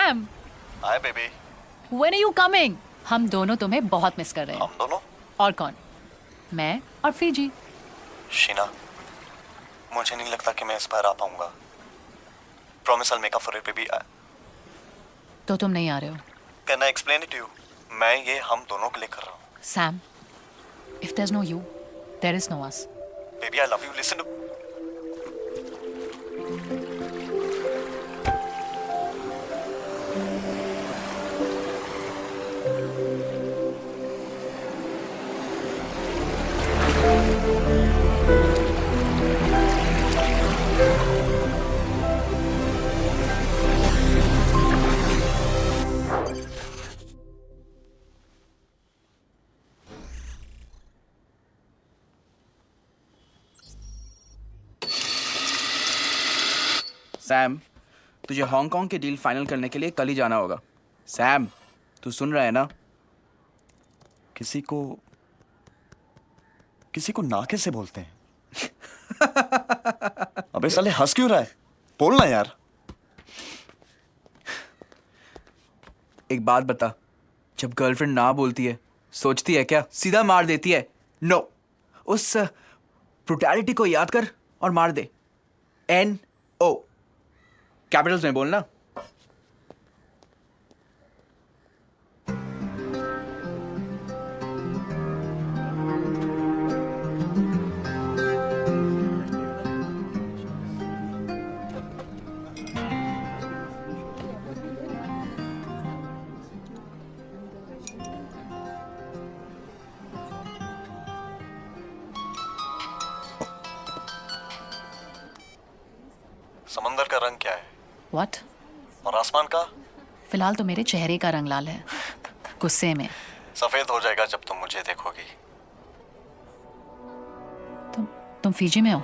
Sam, hi baby. When are you coming? हम दोनों तुम्हें बहुत मिस कर रहे हैं। हम दोनों? और कौन? मैं और फीजी। शीना, मुझे नहीं लगता कि मैं इस बार आ पाऊंगा। Promise I make up for it baby. तो तुम नहीं आ रहे हो? Can I explain it to you? मैं ये हम दोनों के लिए कर रहा हूँ। Sam, if there's no you, there is no us. Baby I love you, listen to. Sam, तुझे हांगकांग की डील फाइनल करने के लिए कल ही जाना होगा। सैम, तू सुन रहा है ना? किसी को ना कैसे बोलते हैं? अबे साले हंस क्यों रहा है? बोलना यार। एक बात बता, जब गर्लफ्रेंड ना बोलती है सोचती है क्या सीधा मार देती है? नो, उस ब्रुटैलिटी को याद कर और मार दे। NO, कैपिटल्स में बोलना। समंदर का रंग क्या है? What? और आसमान का? फिलहाल तो मेरे चेहरे का रंग लाल है, गुस्से में। सफेद हो जाएगा जब तुम मुझे देखोगी। तुम फीजी में हो?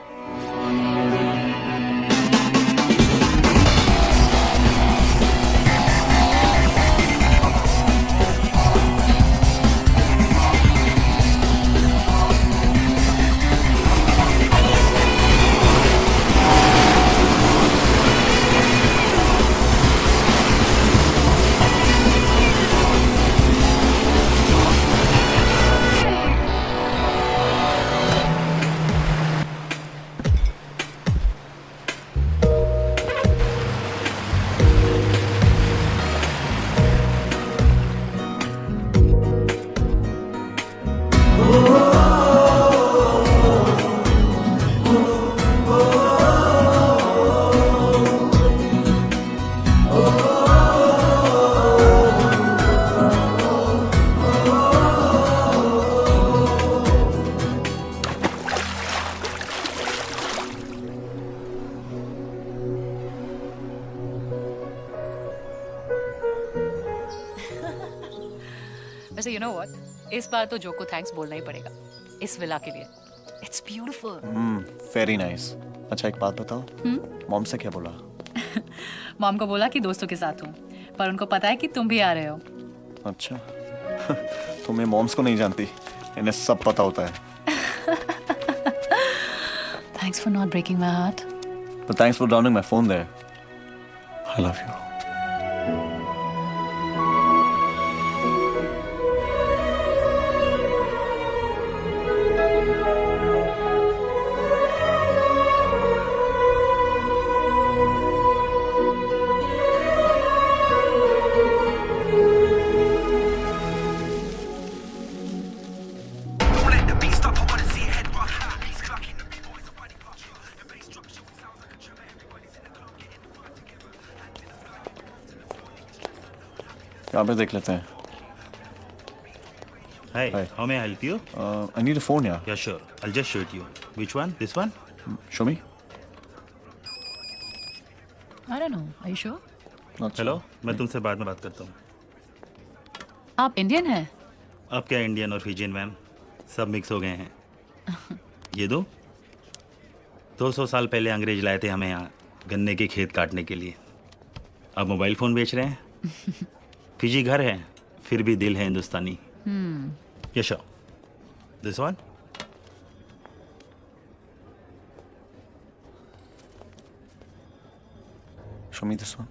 वैसे यू नो व्हाट, इस बार तो जो को थैंक्स बोलना ही पड़ेगा इस विला के लिए। It's beautiful. Very nice. अच्छा एक बात बताओ, मॉम से क्या बोला? मॉम को बोला कि दोस्तों के साथ हूँ, पर उनको पता है कि तुम भी आ रहे हो। अच्छा। तुम्हें मॉम्स को नहीं जानती, इन्हें सब पता होता है। Thanks for not breaking my heart. But thanks for downing my phone there. I love you. यहाँ पे देख लेते हैं। Hi, Hi. how may I help you? I need a phone, yeah. Yeah, sure. I'll just show it you. Which one? This one? Show me. I don't know. Are you sure? Not hello, sure. मैं तुमसे बाद में बात करता हूँ। आप Indian हैं? अब क्या इंडियन और फिजियन मैम, सब मिक्स हो गए हैं। ये दो 200 साल पहले अंग्रेज लाए थे हमें यहाँ गन्ने के खेत काटने के लिए। अब मोबाइल फ़ोन बेच रहे हैं। फिजी घर है, फिर भी दिल है हिंदुस्तानी। Yasho, this one. Show me this one.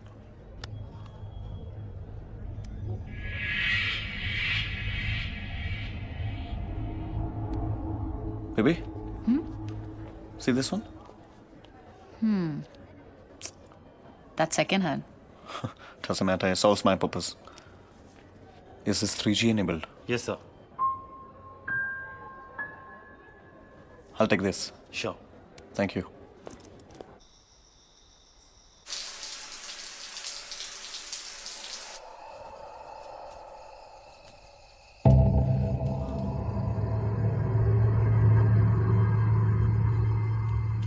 See this one? That's second hand. Doesn't matter. It solves my purpose. Is this 3G enabled? Yes, sir. I'll take this. Sure. Thank you.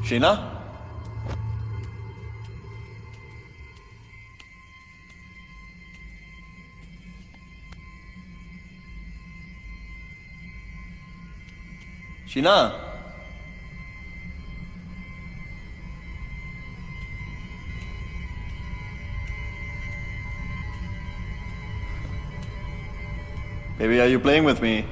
Sheena? Sheena? Baby, are you playing with me?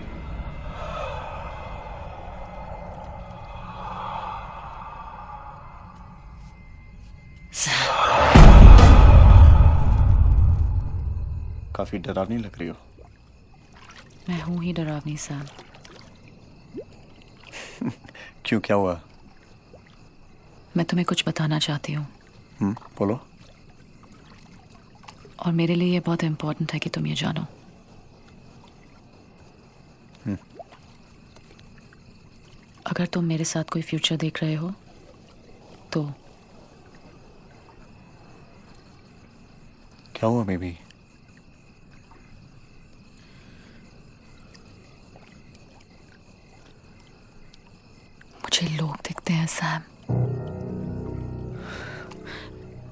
काफी डरावनी लग रही हो. मैं हूं ही डरावनी Sam. क्यों, क्या हुआ? मैं तुम्हें कुछ बताना चाहती हूँ बोलो. और मेरे लिए ये बहुत इम्पोर्टेंट है कि तुम ये जानो. अगर तुम मेरे साथ कोई फ्यूचर देख रहे हो तो क्या हुआ बेबी? मुझे लोग दिखते हैं सैम.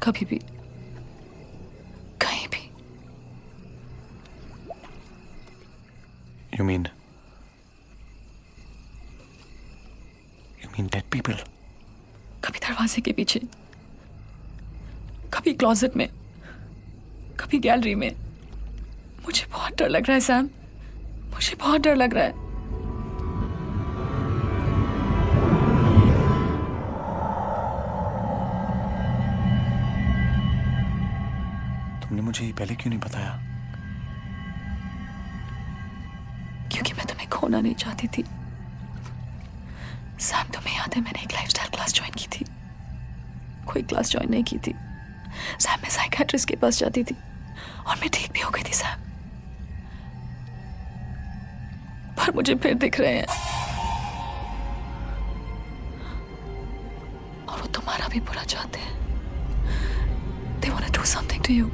कभी भी, कहीं भी. You mean dead people? कभी दरवाजे के पीछे, कभी क्लोजेट में, कभी गैलरी में. मुझे बहुत डर लग रहा है सैम. मुझे बहुत डर लग रहा है. तुमने मुझे ये पहले क्यों नहीं बताया? क्योंकि मैं तुम्हें खोना नहीं चाहती थी. सैम, तुम्हें याद है मैंने एक लाइफस्टाइल क्लास ज्वाइन की थी? कोई क्लास ज्वाइन नहीं की थी. सैम, मैं साइकियाट्रिस्ट के पास जाती थी और मैं ठीक भी हो गई थी सैम. पर मुझे फिर दिख रहे हैं और वो तुम्हारा भी बुरा चाहते हैं. They want to do something to you.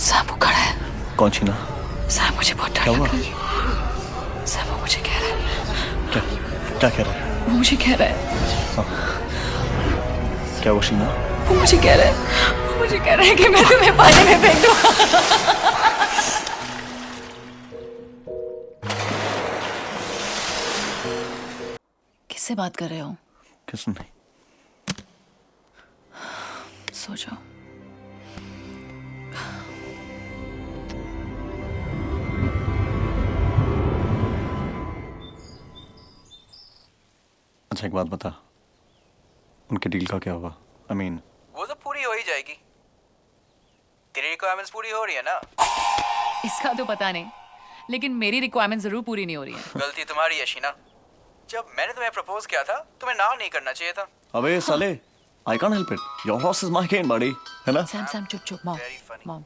Sam वो खड़ा है. कौन छीना? सैम, मुझे बहुत डर क्या लग हुआ? रहा है. सैम, वो मुझे कह रहा है. क्या कह रहा है? वो मुझे कह रहा है. क्या वो शीना? वो मुझे कह रहा है. वो मुझे कह रहा है कि मैं तुम्हें पानी में फेंक दूं. किससे बात कर रहे हो? किस नहीं? सो जाओ. अच्छा, एक बात बता. उनके डील का क्या हुआ? I mean, वो तो पूरी हो ही जाएगी. तेरी रिक्वायरमेंट्स पूरी हो रही है ना? इसका तो पता नहीं, लेकिन मेरी रिक्वायरमेंट जरूर पूरी नहीं हो रही है. गलती तुम्हारी है शीना. जब मैंने तुम्हें प्रपोज किया था तुम्हें ना नहीं करना चाहिए था. अबे साले, I can't help it. Your loss is my gain, buddy. है ना? सैम, सैम, चुप चुप. Mom, Very funny. Mom.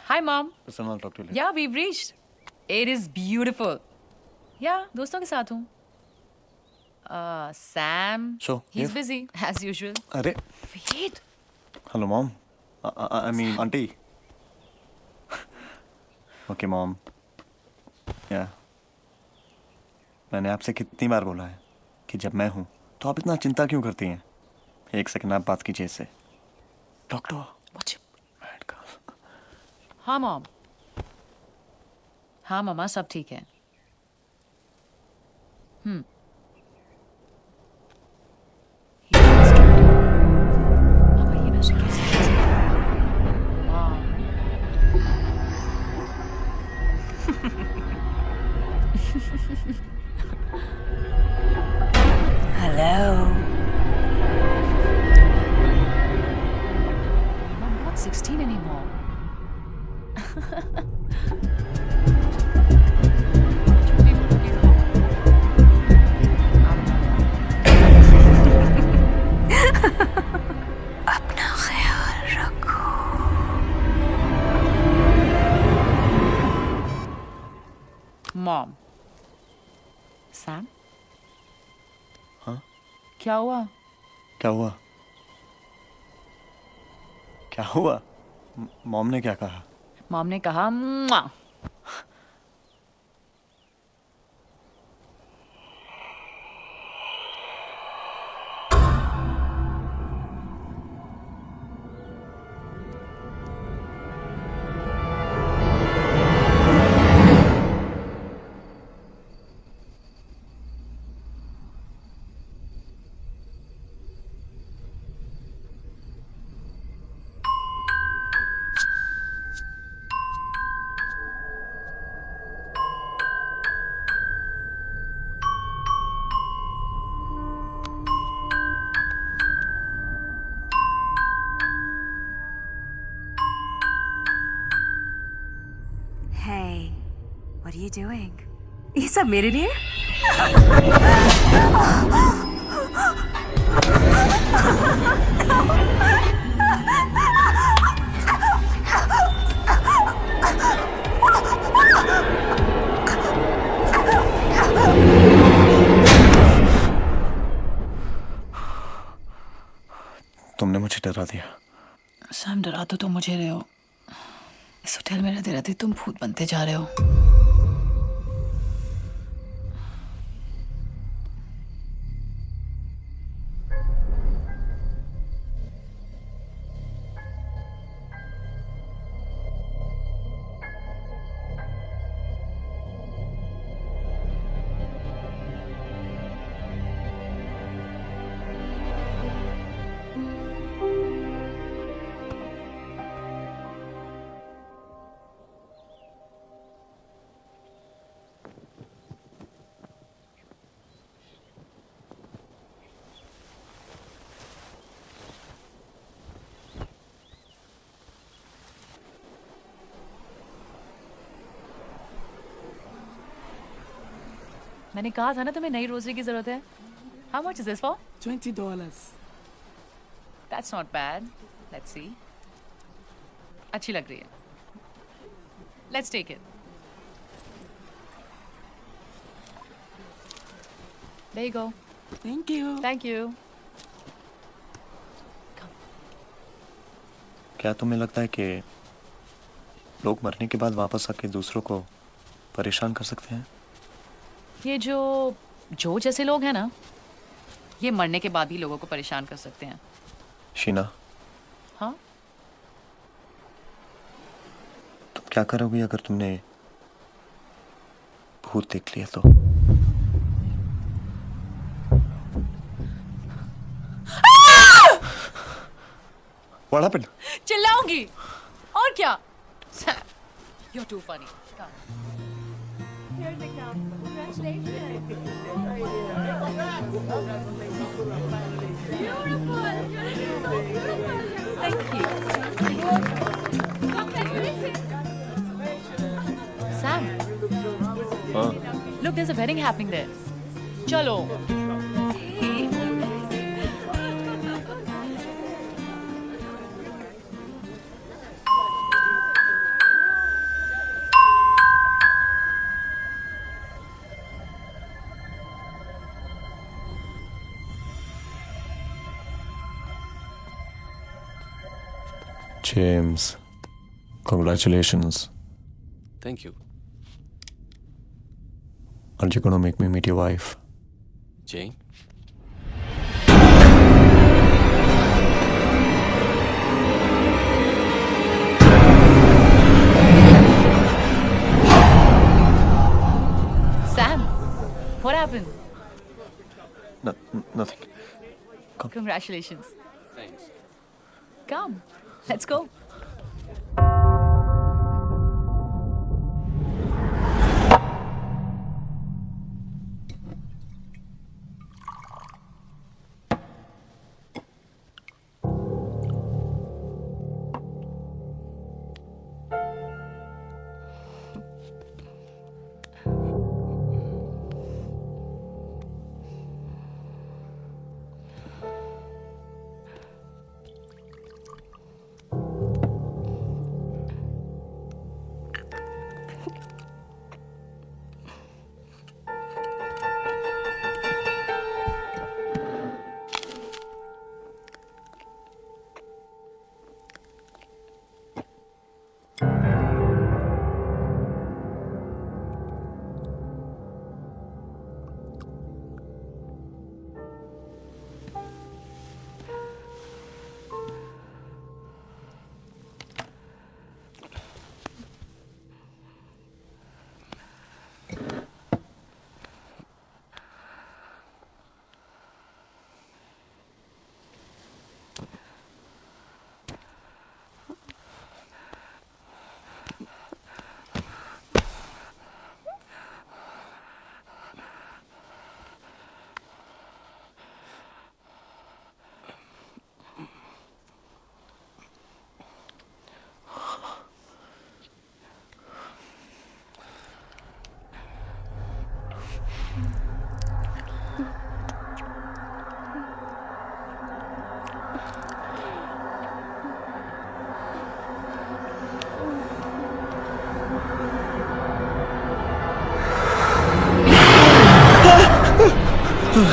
Hi mom. Listen, I'll talk to you later. Yeah, we've reached. It is beautiful. Yeah, दोस्तों के साथ हूँ. Sam. So, He's yeah. busy as usual. अरे, Wait. hello mom. I mean auntie. Okay mom. Yeah. मैंने आपसे कितनी बार बोला है कि जब मैं हूँ तो आप इतना चिंता क्यों करती हैं? एक सेकंड आप बात कीजिए इससे. Doctor. Watch it. Mad girl. हाँ मॉम. हाँ मामा, सब ठीक है. पापा, ये मैं उसे कैसे कह सकती हूँ? Mom. Hello. I'm not 16 anymore. Sam, हाँ? क्या हुआ? क्या हुआ? क्या हुआ? मॉम ने क्या कहा? मॉम ने कहा "मुआ"। Hey, what are you doing? ये सब मेरे लिए? तुमने मुझे डरा दिया। सैम, डरा तो तुम मुझे रहे हो। इस होटल में रहते रहते तुम भूत बनते जा रहे हो। मैंने कहा था ना तुम्हें नई रोजरी की जरूरत है। How much is this for? $20. That's not bad. Let's see. अच्छी लग रही है। Let's take it. There you go. Thank you. Thank you. क्या तुम्हें लगता है कि लोग मरने के बाद वापस आके दूसरों को परेशान कर सकते हैं? ये जो जैसे लोग हैं ना, ये मरने के बाद भी लोगों को परेशान कर सकते हैं। शीना, हाँ? तुम क्या करोगी अगर तुमने भूत देख लिया तो? What happened? चिल्लाऊंगी और क्या? You're too funny. Thank you. Sam, हाँ, look, there's a wedding happening there. चलो. James, congratulations. Thank you. Aren't you gonna make me meet your wife? Jane? Sam, what happened? Nothing. Congratulations. Thanks. Come, let's go. क्या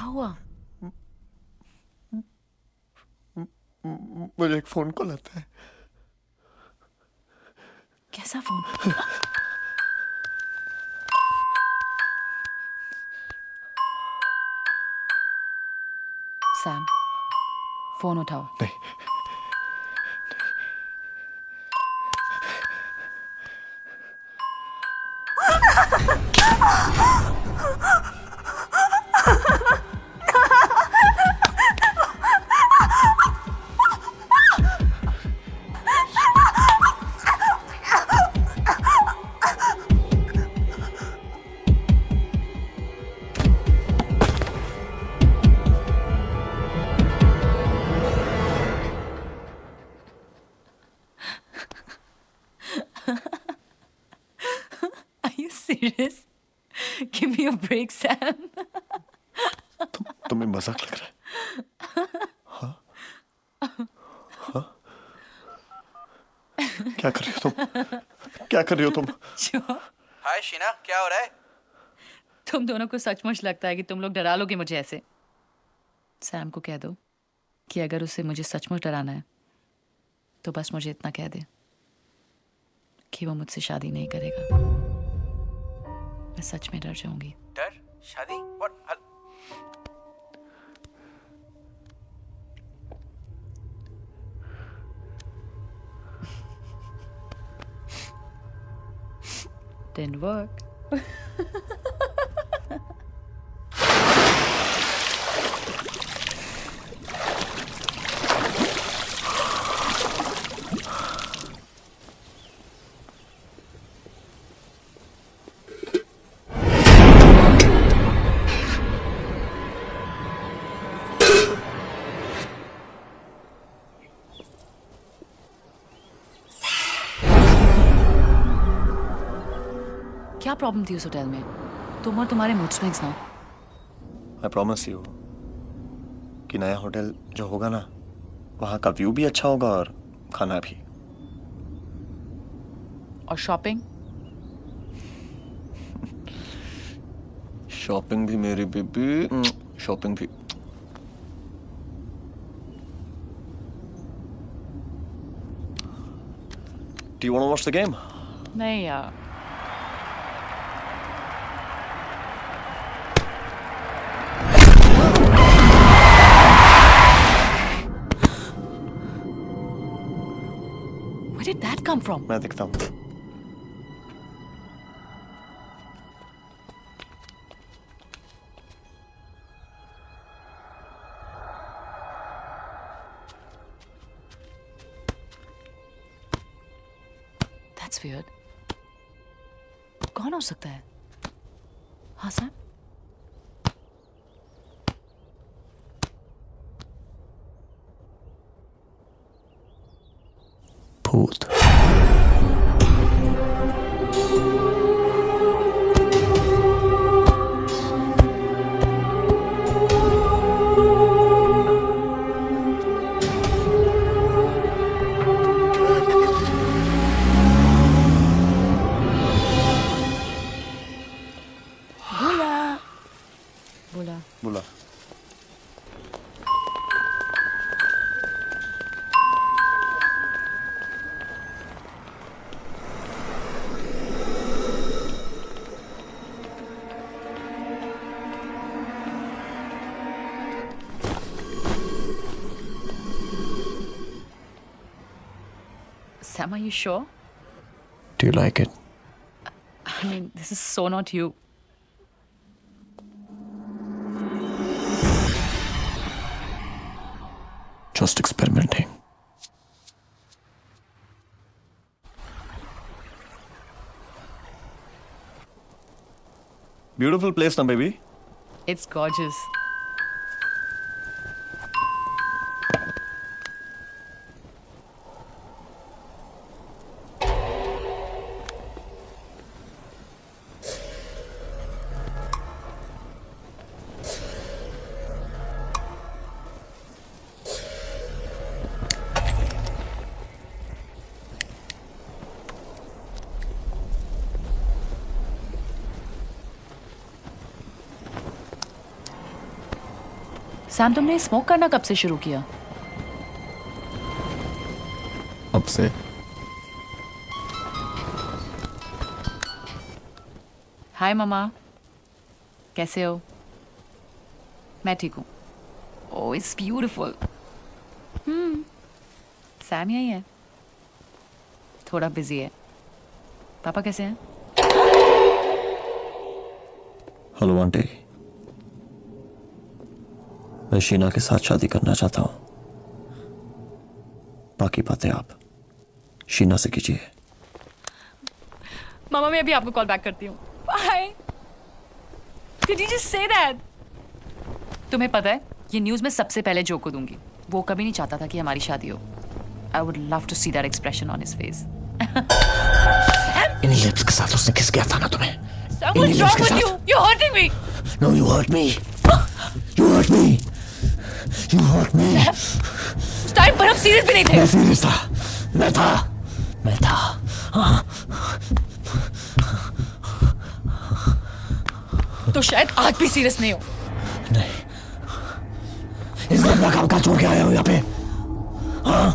हुआ? मुझे एक phone call आता है। कैसा phone? Sam, phone उठाओ। नहीं, Are you serious? Give me a break, Sam. तुम्हें मजाक लग रहा है? हाँ? हाँ? क्या कर रही हो तुम? क्या कर रही हो तुम? Sure. हाय शीना, क्या हो रहा है? तुम दोनों को सचमुच लगता है कि तुम लोग डरा लोगे मुझे ऐसे? सैम को कह दो कि अगर उसे मुझे सचमुच डराना है तो बस मुझे इतना कह दे कि वो मुझसे शादी नहीं करेगा। मैं सच में डर जाऊंगी। डर? शादी? What? Didn't work. क्या प्रॉब्लम थी उस होटल में? तुम और तुम्हारे मूड स्विंग्स ना। I promise you कि नया होटल जो होगा ना, वहाँ का व्यू भी अच्छा होगा और खाना भी। और शॉपिंग? शॉपिंग भी मेरी बेबी, शॉपिंग भी। Do you want to watch the game? नहीं यार। Where did that come from? मैं देखता हूँ। That's weird. कौन हो सकता है? हाँ सर? भूत। बोला। बोला। Sam, are you sure? Do you like it? I mean, this is so not you. Just experimenting. Beautiful place, na baby. It's gorgeous. Sam, तुमने स्मोक करना कब से शुरू किया? अब से हाय ममा, कैसे हो? मैं ठीक हूँ। ओह, इट्स ब्यूटिफुल। सैम यही है, थोड़ा बिजी है। पापा कैसे हैं? हेलो आंटी, मैं शीना के साथ शादी करना चाहता हूँ। बाकी बातें आप शीना से कीजिए। मामा, मैं अभी आपको कॉल बैक करती हूँ। Bye. Did you just say that? तुम्हें पता है, ये न्यूज़ मैं सबसे पहले जो को दूंगी। वो कभी नहीं चाहता था कि हमारी शादी हो। I would love to see that expression on his face. In lips के साथ उसने किस किया था ना तुम्हें? Sam, what's wrong with you? You're hurting me. No, you hurt me. You hurt me. You hurt me. उस टाइम पर हम सीरियस भी नहीं थे। मैं सीरियस था। मैं था। हाँ। तो शायद आज भी सीरियस नहीं हो। नहीं, इस गंदा काम का छोड़ के आया हूँ यहाँ पे। हाँ।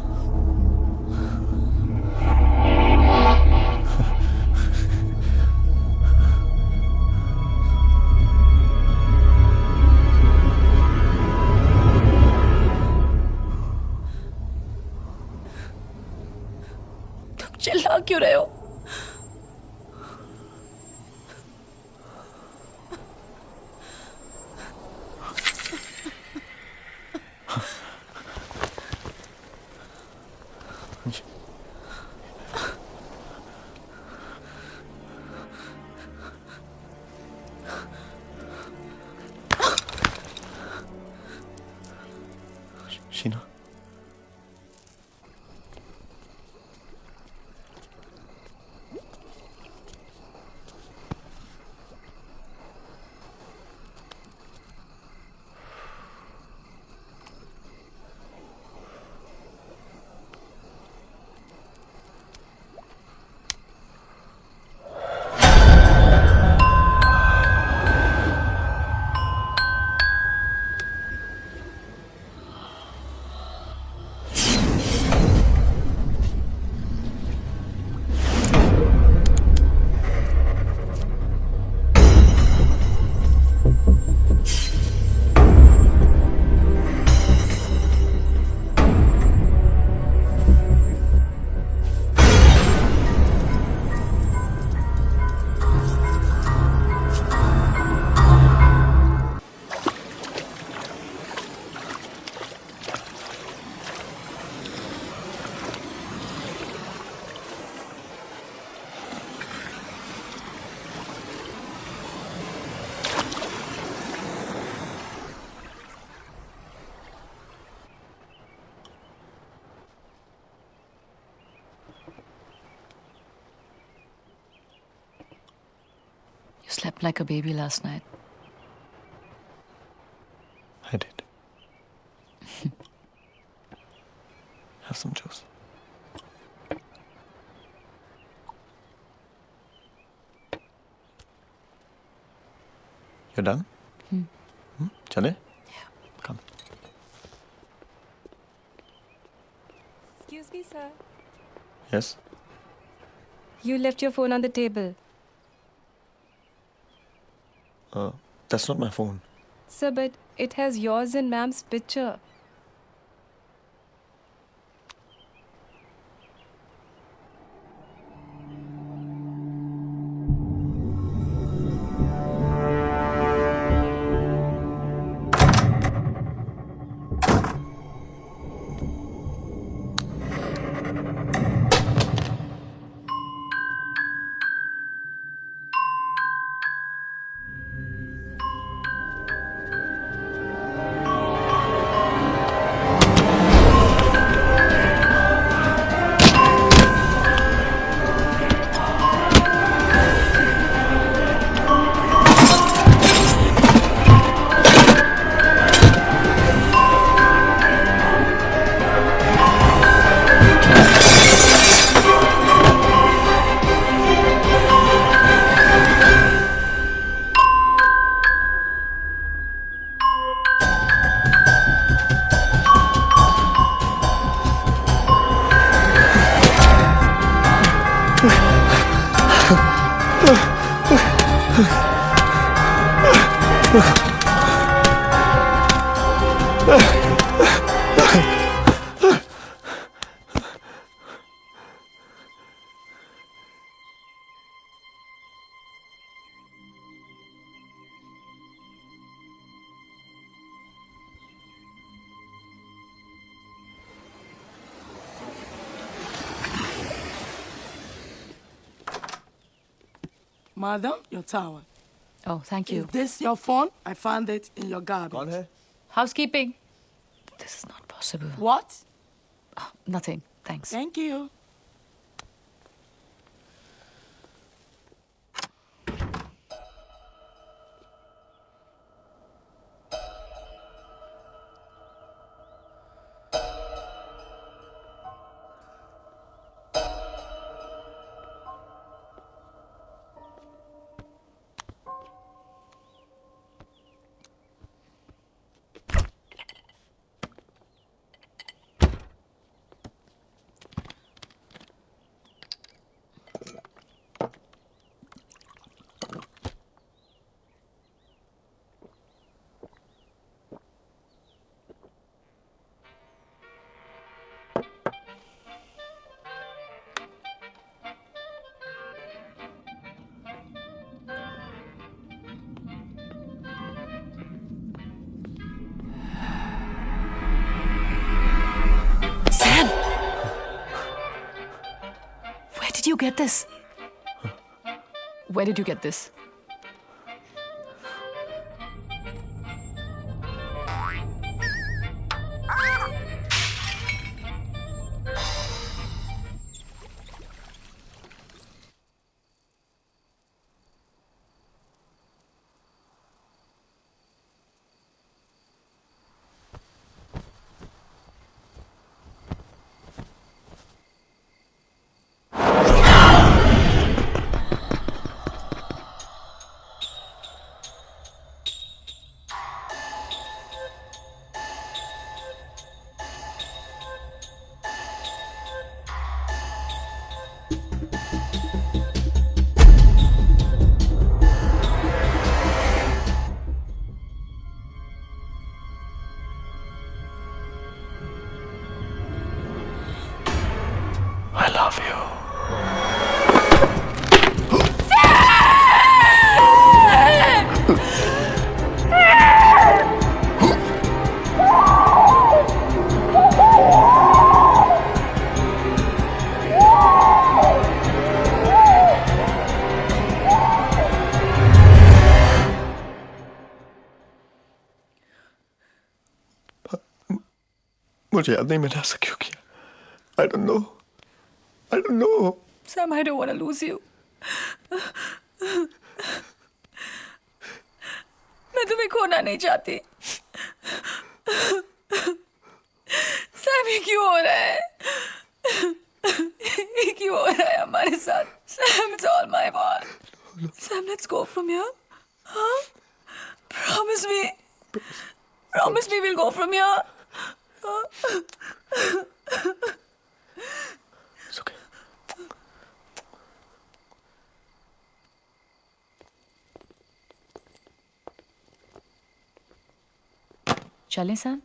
तुम चिल्ला क्यों रहे हो? Sheena, You slept like a baby last night. I did. Have some juice. You're done? चले? Come. Excuse me, sir. Yes? You left your phone on the table. That's not my phone. Sir, but it has yours and ma'am's picture. Madam, your towel. Oh, thank you. Is this your phone? I found it in your garbage. Housekeeping. This is not possible. What? Nothing. Thanks. Thank you. Sam! Where did you get this? Where did you get this? I love you. मुझे याद नहीं मैंने ऐसा क्यों किया। I don't know. I don't know. Sam, I don't want to lose you. मैं तुम्हें खोना नहीं चाहती। सैम, ये क्यों हो रहा है? ये क्यों हो रहा है हमारे साथ? Sam, it's all my fault. Sam, let's go from here. Huh? Promise me. Promise me we'll go from here. It's okay. चलें सैम?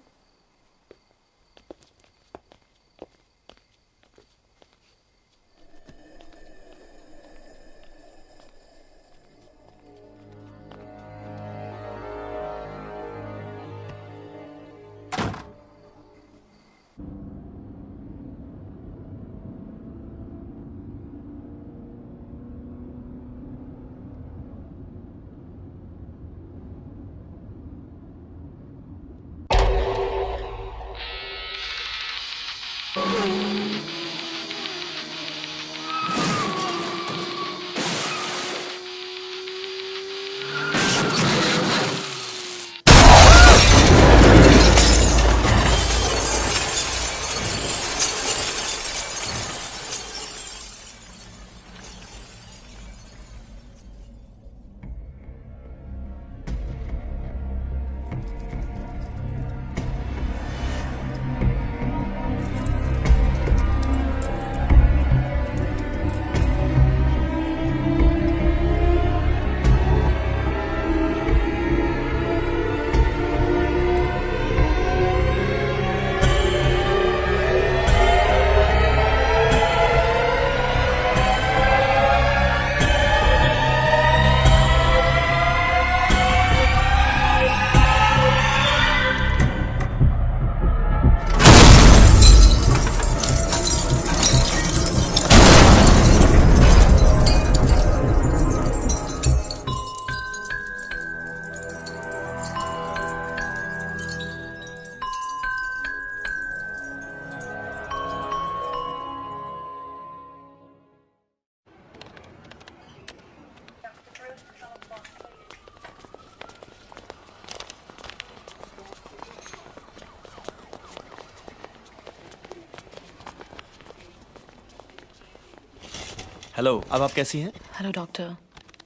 हेलो, अब आप कैसी हैं? हेलो डॉक्टर,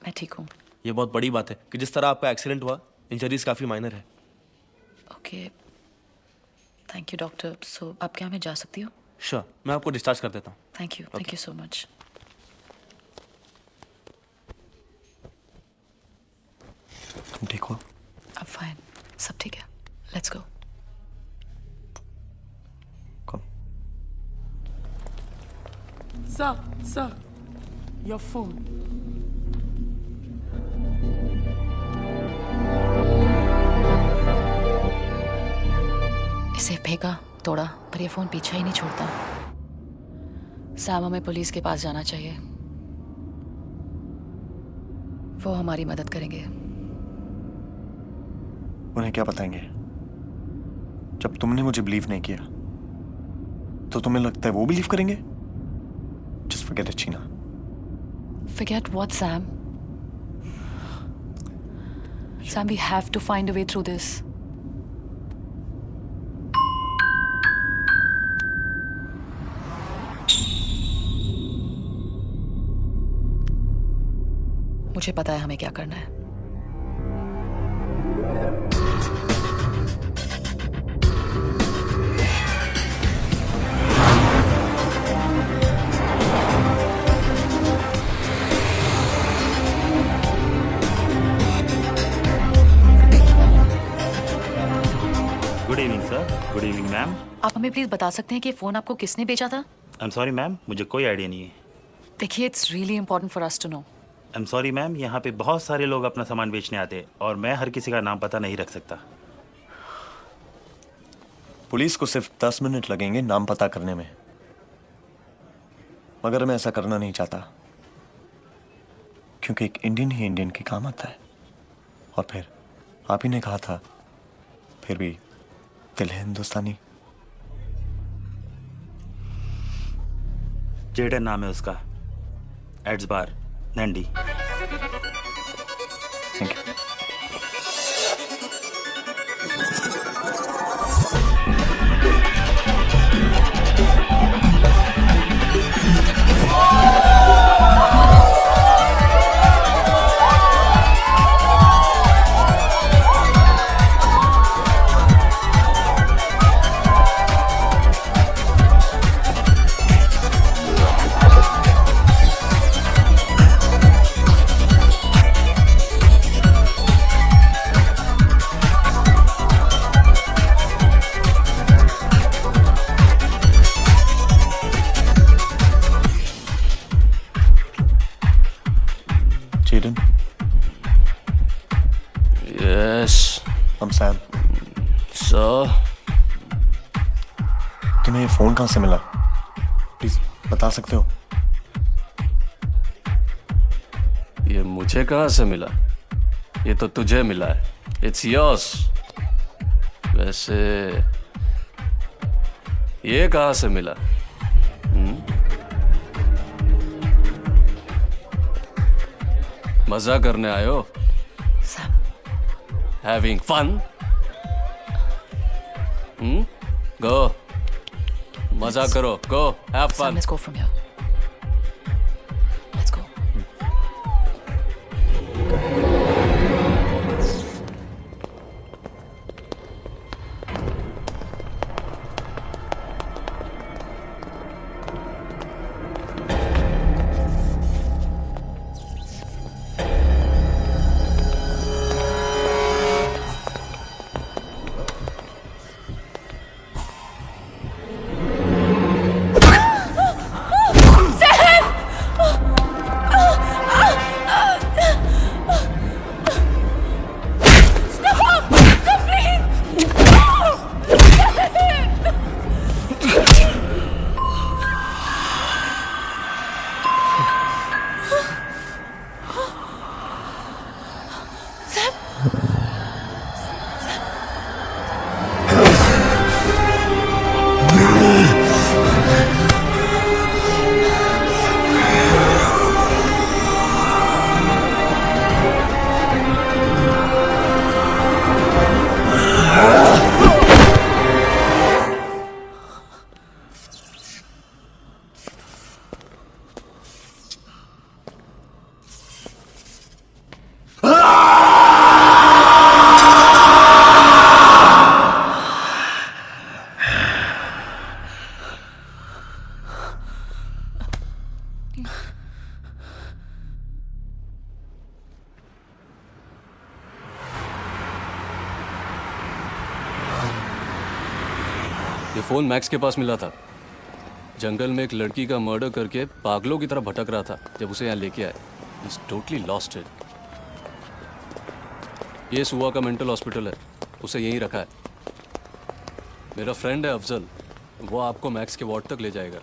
मैं ठीक हूँ. ये बहुत बड़ी बात है कि जिस तरह आपका एक्सीडेंट हुआ, इंजरीज काफ़ी माइनर है. Okay, thank you doctor. So अब क्या मैं जा सकती हूँ? श्योर, मैं आपको डिस्चार्ज कर देता हूँ. Thank you so much. तुम ठीक हो? अब फाइन, सब ठीक है. Let's go. Come. Sir, your phone. इसे फेंका, तोड़ा, पर ये फोन पीछा ही नहीं छोड़ता. सैम, हमें पुलिस के पास जाना चाहिए. वो हमारी मदद करेंगे. उन्हें क्या बताएंगे? जब तुमने मुझे बिलीव नहीं किया तो तुम्हें लगता है वो बिलीव करेंगे? Just forget it, Sheena. Forget what, Sam? Sam, we have to find a way through this. मुझे पता है हमें क्या करना है. Good evening sir. Good evening ma'am. आप हमें प्लीज बता सकते हैं कि फोन आपको किसने भेजा था? आई एम सॉरी मैम, मुझे कोई आइडिया नहीं है. देखिए, it's really important for us to know. I am sorry ma'am, यहाँ पे बहुत सारे लोग अपना सामान बेचने आते हैं और मैं हर किसी का नाम पता नहीं रख सकता. पुलिस को सिर्फ 10 मिनट लगेंगे नाम पता करने में, मगर मैं ऐसा करना नहीं चाहता क्योंकि एक इंडियन ही इंडियन के काम आता है. और फिर आप ही ने कहा था, फिर भी दिल है हिंदुस्तानी. जेडन नाम है उसका. एड्स बार, नैंडी. Thank you. Jaden, Yes. I'm Sam. So, तुम्हें ये फोन कहाँ से मिला? प्लीज बता सकते हो? ये मुझे कहाँ से मिला? ये तो तुझे मिला है. It's yours. वैसे ये कहाँ से मिला? मजा करने आए हो? Sam, Having fun? Go. मजा करो. Go. Have Sam, fun. let's go from here. Let's go. ये फ़ोन मैक्स के पास मिला था। जंगल में एक लड़की का मर्डर करके पागलों की तरह भटक रहा था जब उसे यहाँ लेके आए। He's totally lost it. ये सुआ का मेंटल हॉस्पिटल है, उसे यहीं रखा है। मेरा फ्रेंड है अफजल, वो आपको मैक्स के वार्ड तक ले जाएगा।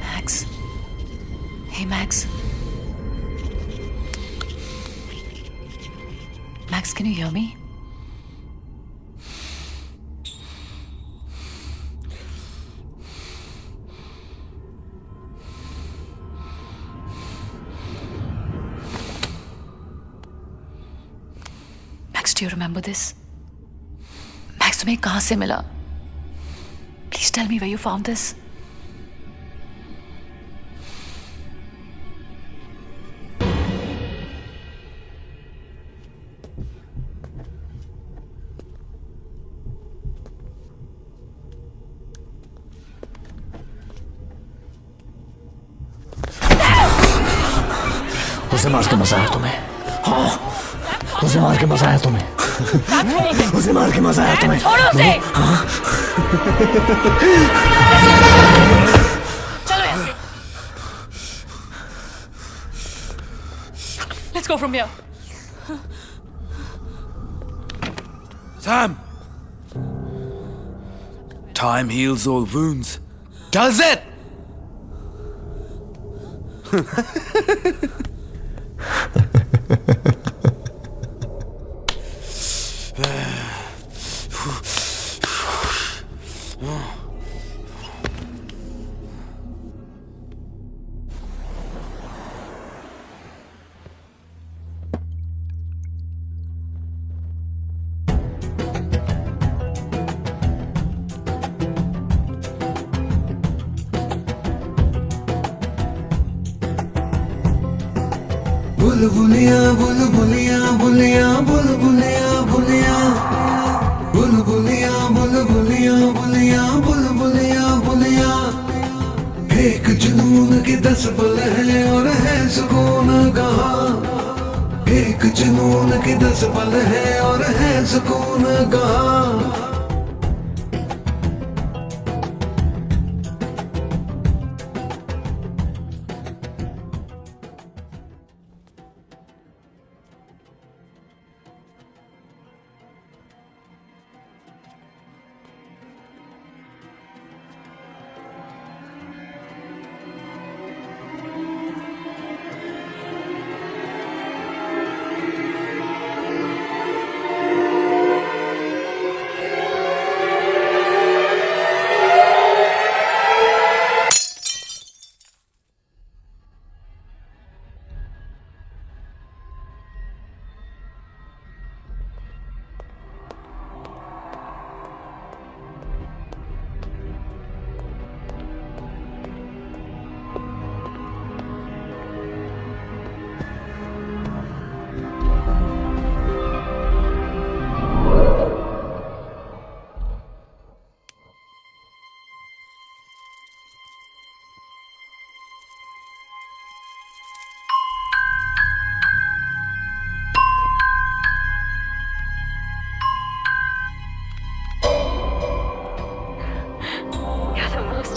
Max. Hey, Max. Max, can you hear me? Max, do you remember this? Max, तुम्हें कहाँ से मिला? Please tell me where you found this. उसे मार के मजा आया तुम्हें? हाँ, उसे मार के मजा आया तुम्हें? उसे मार के मजा आया तुम्हें? छोड़ो उसे! चलो यहाँ से। Let's go from here. Sam! Time heals all wounds. Does it? बुलबुलिया बुलबुलिया बुलिया बुलबुलिया बुलिया बुलबुलिया बुलबुलिया बुलिया बुलबुलिया बुलिया एक जुनून के 10 पल है और है सुकून कहाँ। एक जुनून के 10 पल है और है सुकून कहाँ।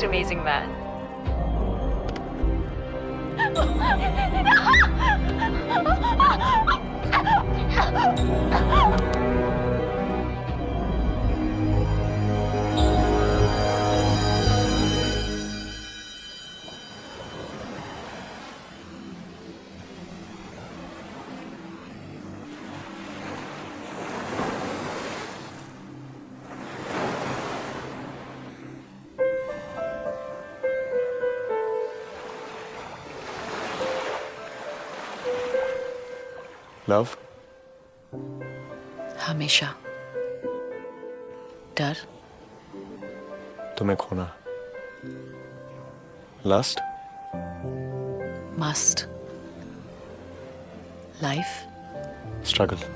Amazing man. Love? हमेशा डर, तुम्हें खोना, लस्ट, मस्ट, लाइफ, स्ट्रगल,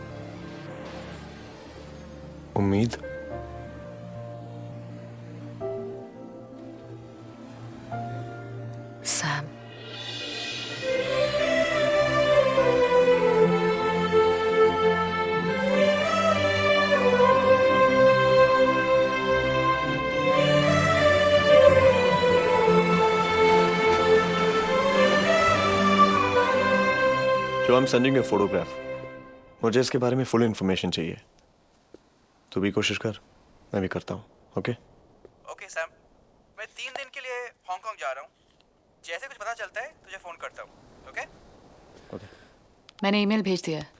उम्मीद, सैम। जो I'm sending you a photograph. मुझे इसके बारे में फुल इंफॉर्मेशन चाहिए। तू भी कोशिश कर, मैं भी करता हूँ। ओके? ओके सैम, मैं 3 दिन के लिए हांगकांग जा रहा हूँ। जैसे कुछ पता चलता है तुझे फोन करता हूँ। ओके? ओके। मैंने ईमेल भेज दिया है।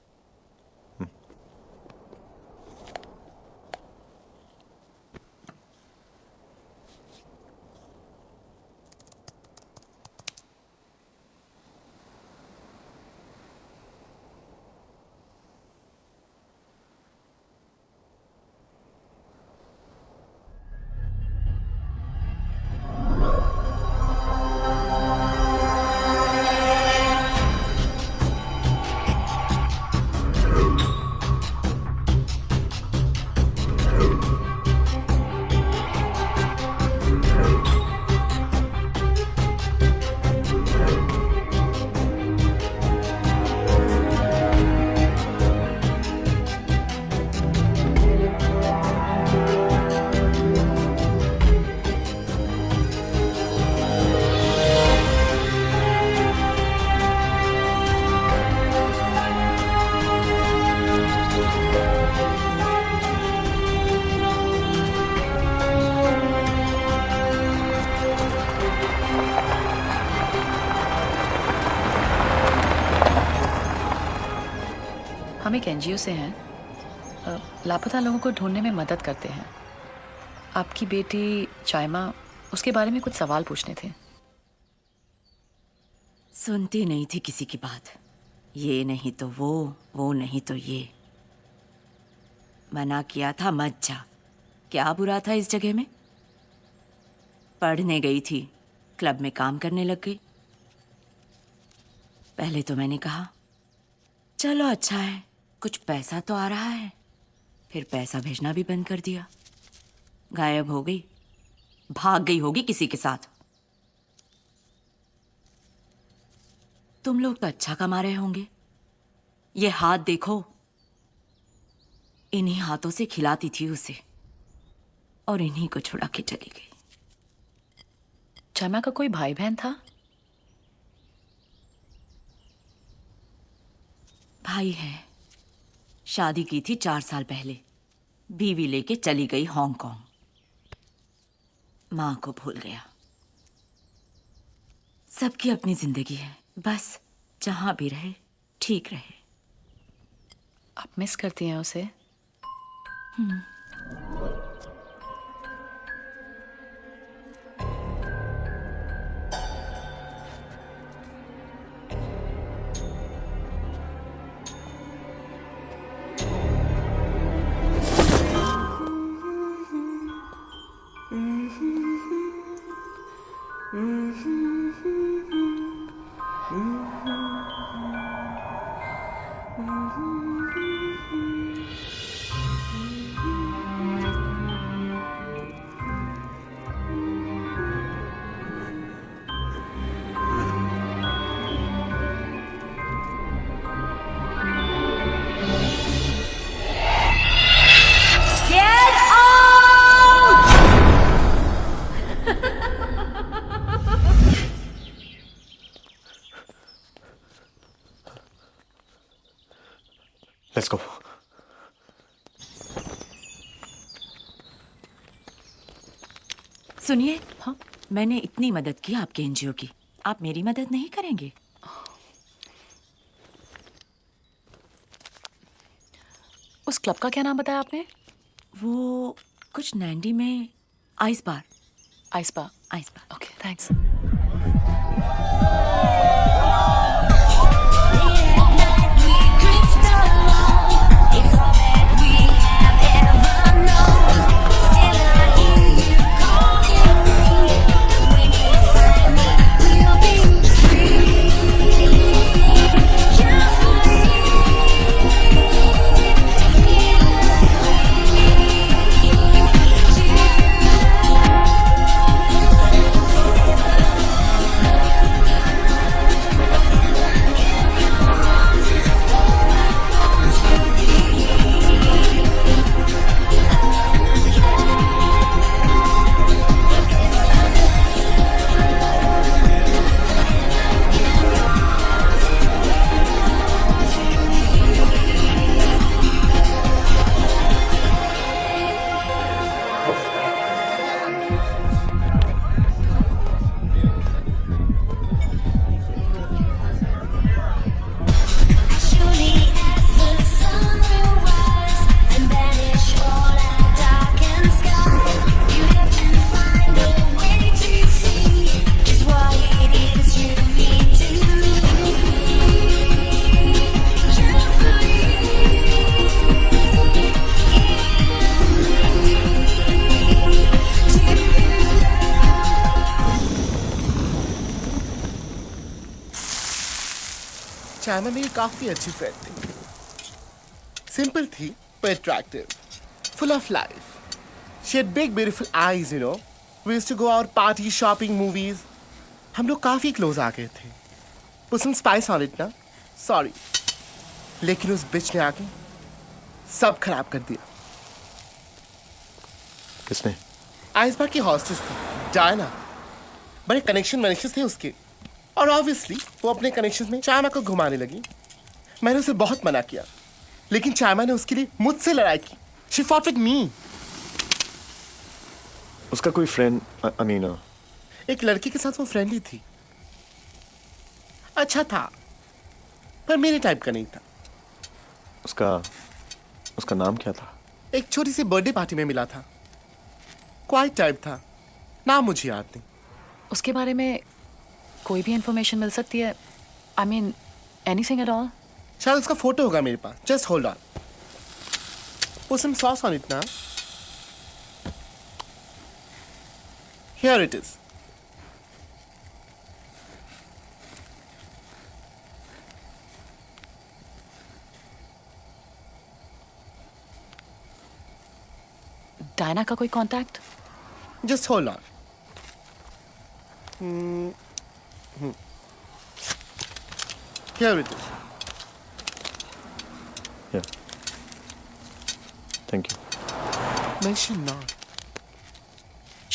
हम एक एनजीओ से हैं, लापता लोगों को ढूंढने में मदद करते हैं। आपकी बेटी चाइमा, उसके बारे में कुछ सवाल पूछने थे। सुनती नहीं थी किसी की बात। ये नहीं तो वो नहीं तो ये। मना किया था मत जा। क्या बुरा था इस जगह में? पढ़ने गई थी, क्लब में काम करने लग गई। पहले तो मैंने कहा चलो अच्छा है, कुछ पैसा तो आ रहा है। फिर पैसा भेजना भी बंद कर दिया। गायब हो गई, भाग गई होगी किसी के साथ। तुम लोग तो अच्छा कमा रहे होंगे। ये हाथ देखो, इन्हीं हाथों से खिलाती थी उसे और इन्हीं को छुड़ा के चली गई। चाइमा का कोई भाई बहन था? भाई है, शादी की थी 4 साल पहले। बीवी लेके चली गई हांगकांग। माँ को भूल गया। सबकी अपनी जिंदगी है, बस जहां भी रहे ठीक रहे। आप मिस करती हैं उसे? Let's go. सुनिए, हाँ, मैंने इतनी मदद की आपके एनजीओ की, आप मेरी मदद नहीं करेंगे? उस क्लब का क्या नाम बताया आपने? वो कुछ नैंडी में ice bar. Ice bar. Ice bar. Okay, thanks. We China मेरी काफी अच्छी फ्रेंड थी. सिंपल थी but attractive, full of life. She had big beautiful eyes, you know. We used to go out party, shopping, movies. हम लोग काफी close आ गए थे. Put some spice on it ना. Sorry. लेकिन उस बिच ने आके सब खराब कर दिया. किसने? आइसबा की हॉस्टेस थी डायना. बड़े कनेक्शन थे उसके. और ऑब्वियसली वो अपने कनेक्शंस में चाइना को घुमाने लगी. मैंने उसे बहुत मना किया, लेकिन चाइना ने उसके लिए मुझसे लड़ाई की. She fought with me. उसका कोई फ्रेंड अमीना? एक लड़की के साथ वो फ्रेंडली थी. अच्छा था, पर मेरे टाइप का नहीं था. उसका नाम क्या था? एक छोटी सी बर्थडे पार्टी में मिला था. क्वाइट टाइप था. नाम मुझे याद नहीं. उसके बारे में कोई भी इंफॉर्मेशन मिल सकती है? I mean anything at all? शायद उसका फोटो होगा मेरे पास. Just hold on. Put some sauce on it now. Here it is. Diana का कोई contact? Just hold on. Here it is. Yeah. Thank you. Mention not.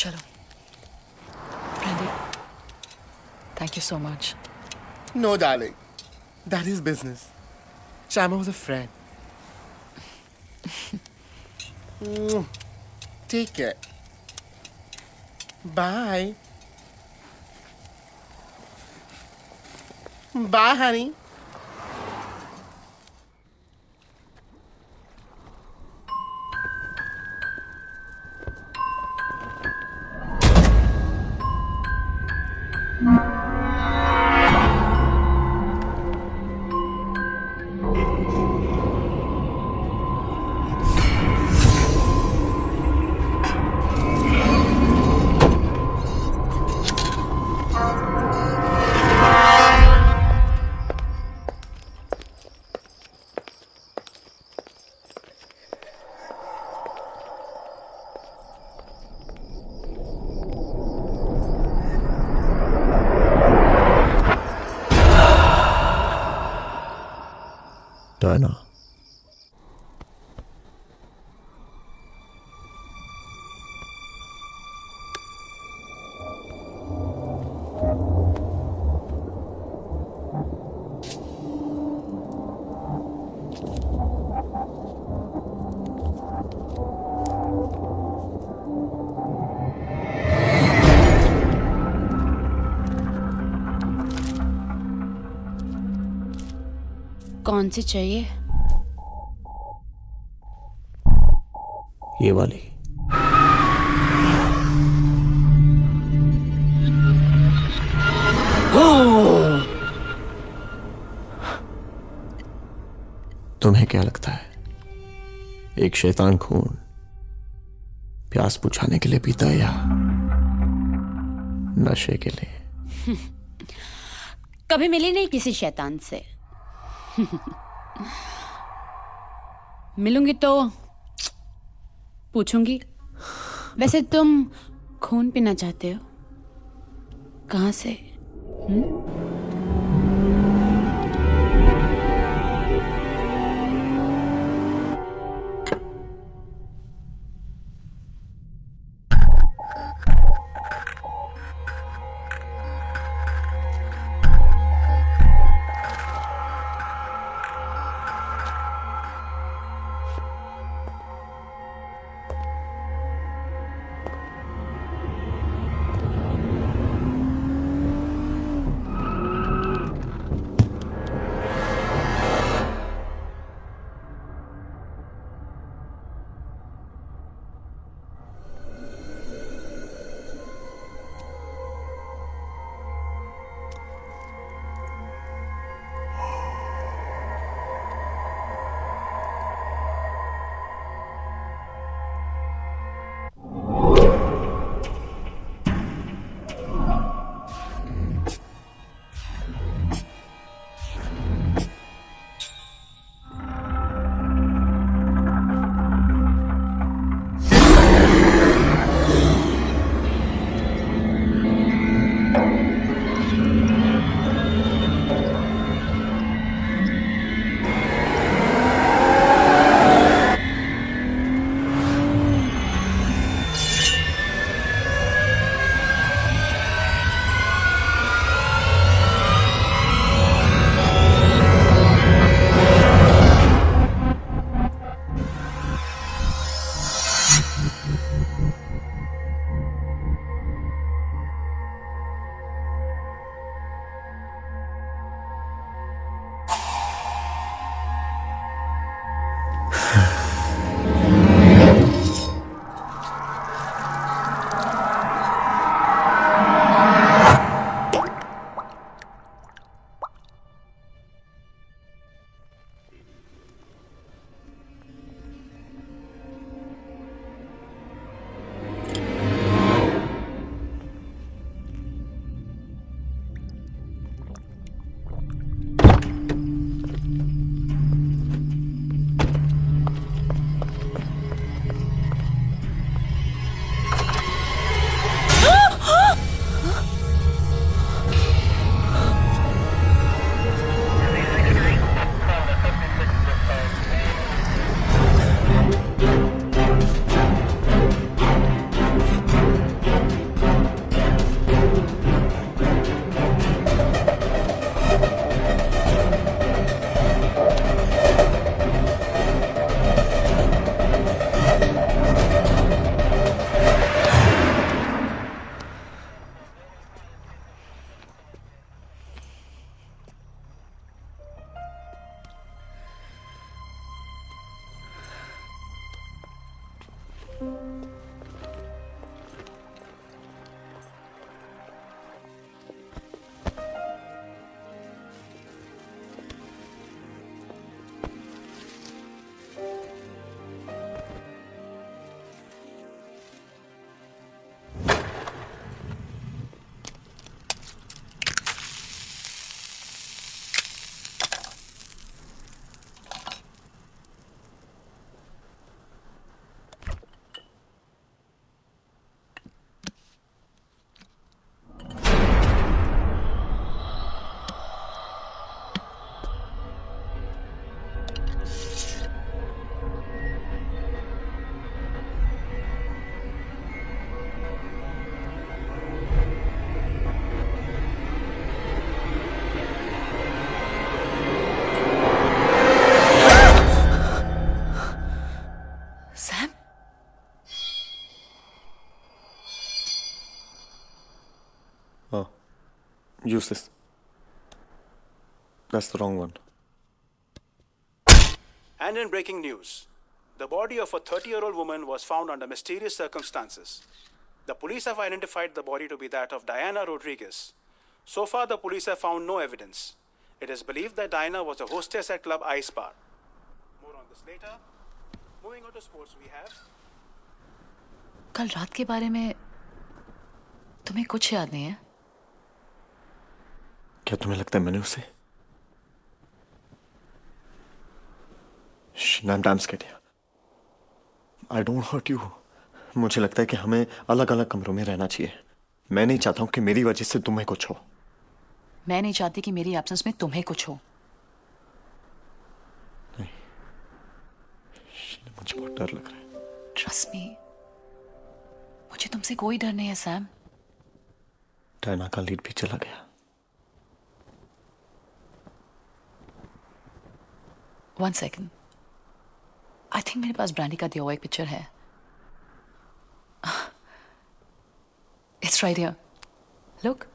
चलो Randy, thank you so much. No, darling. That is business. Shama was a friend. Take care. Bye. Bye, honey. Diana. कौन सी चाहिए? ये वाली. तुम्हें क्या लगता है एक शैतान खून प्यास बुझाने के लिए पीता है या नशे के लिए? कभी मिली नहीं किसी शैतान से. मिलूंगी तो पूछूंगी. वैसे तुम खून पीना चाहते हो? कहाँ से? Sam, Oh, use this. That's the wrong one. And in breaking news, the body of a 30-year-old woman was found under mysterious circumstances. The police have identified the body to be that of Diana Rodriguez. So far, the police have found no evidence. It is believed that Diana was a hostess at Club Ice Bar. More on this later. Moving on to sports, we have. कल रात के बारे में तुम्हें कुछ याद नहीं है? क्या तुम्हें लगता है मैंने उसे I'm damn scared. I don't hurt you. मुझे लगता है कि हमें अलग अलग कमरों में रहना चाहिए. मैं नहीं चाहता हूं कि मेरी वजह से तुम्हें कुछ हो. मैं नहीं चाहती कि मेरी एब्सेंस में तुम्हें कुछ हो. नहीं, मुझे बहुत डर लग रहा है. ट्रस्ट मी, मुझे तुमसे कोई डर नहीं है सैम. डायना का लीड भी चला गया. One second. I think मेरे पास ब्रांडी का दिया हुआ एक पिक्चर है. It's right here. Look.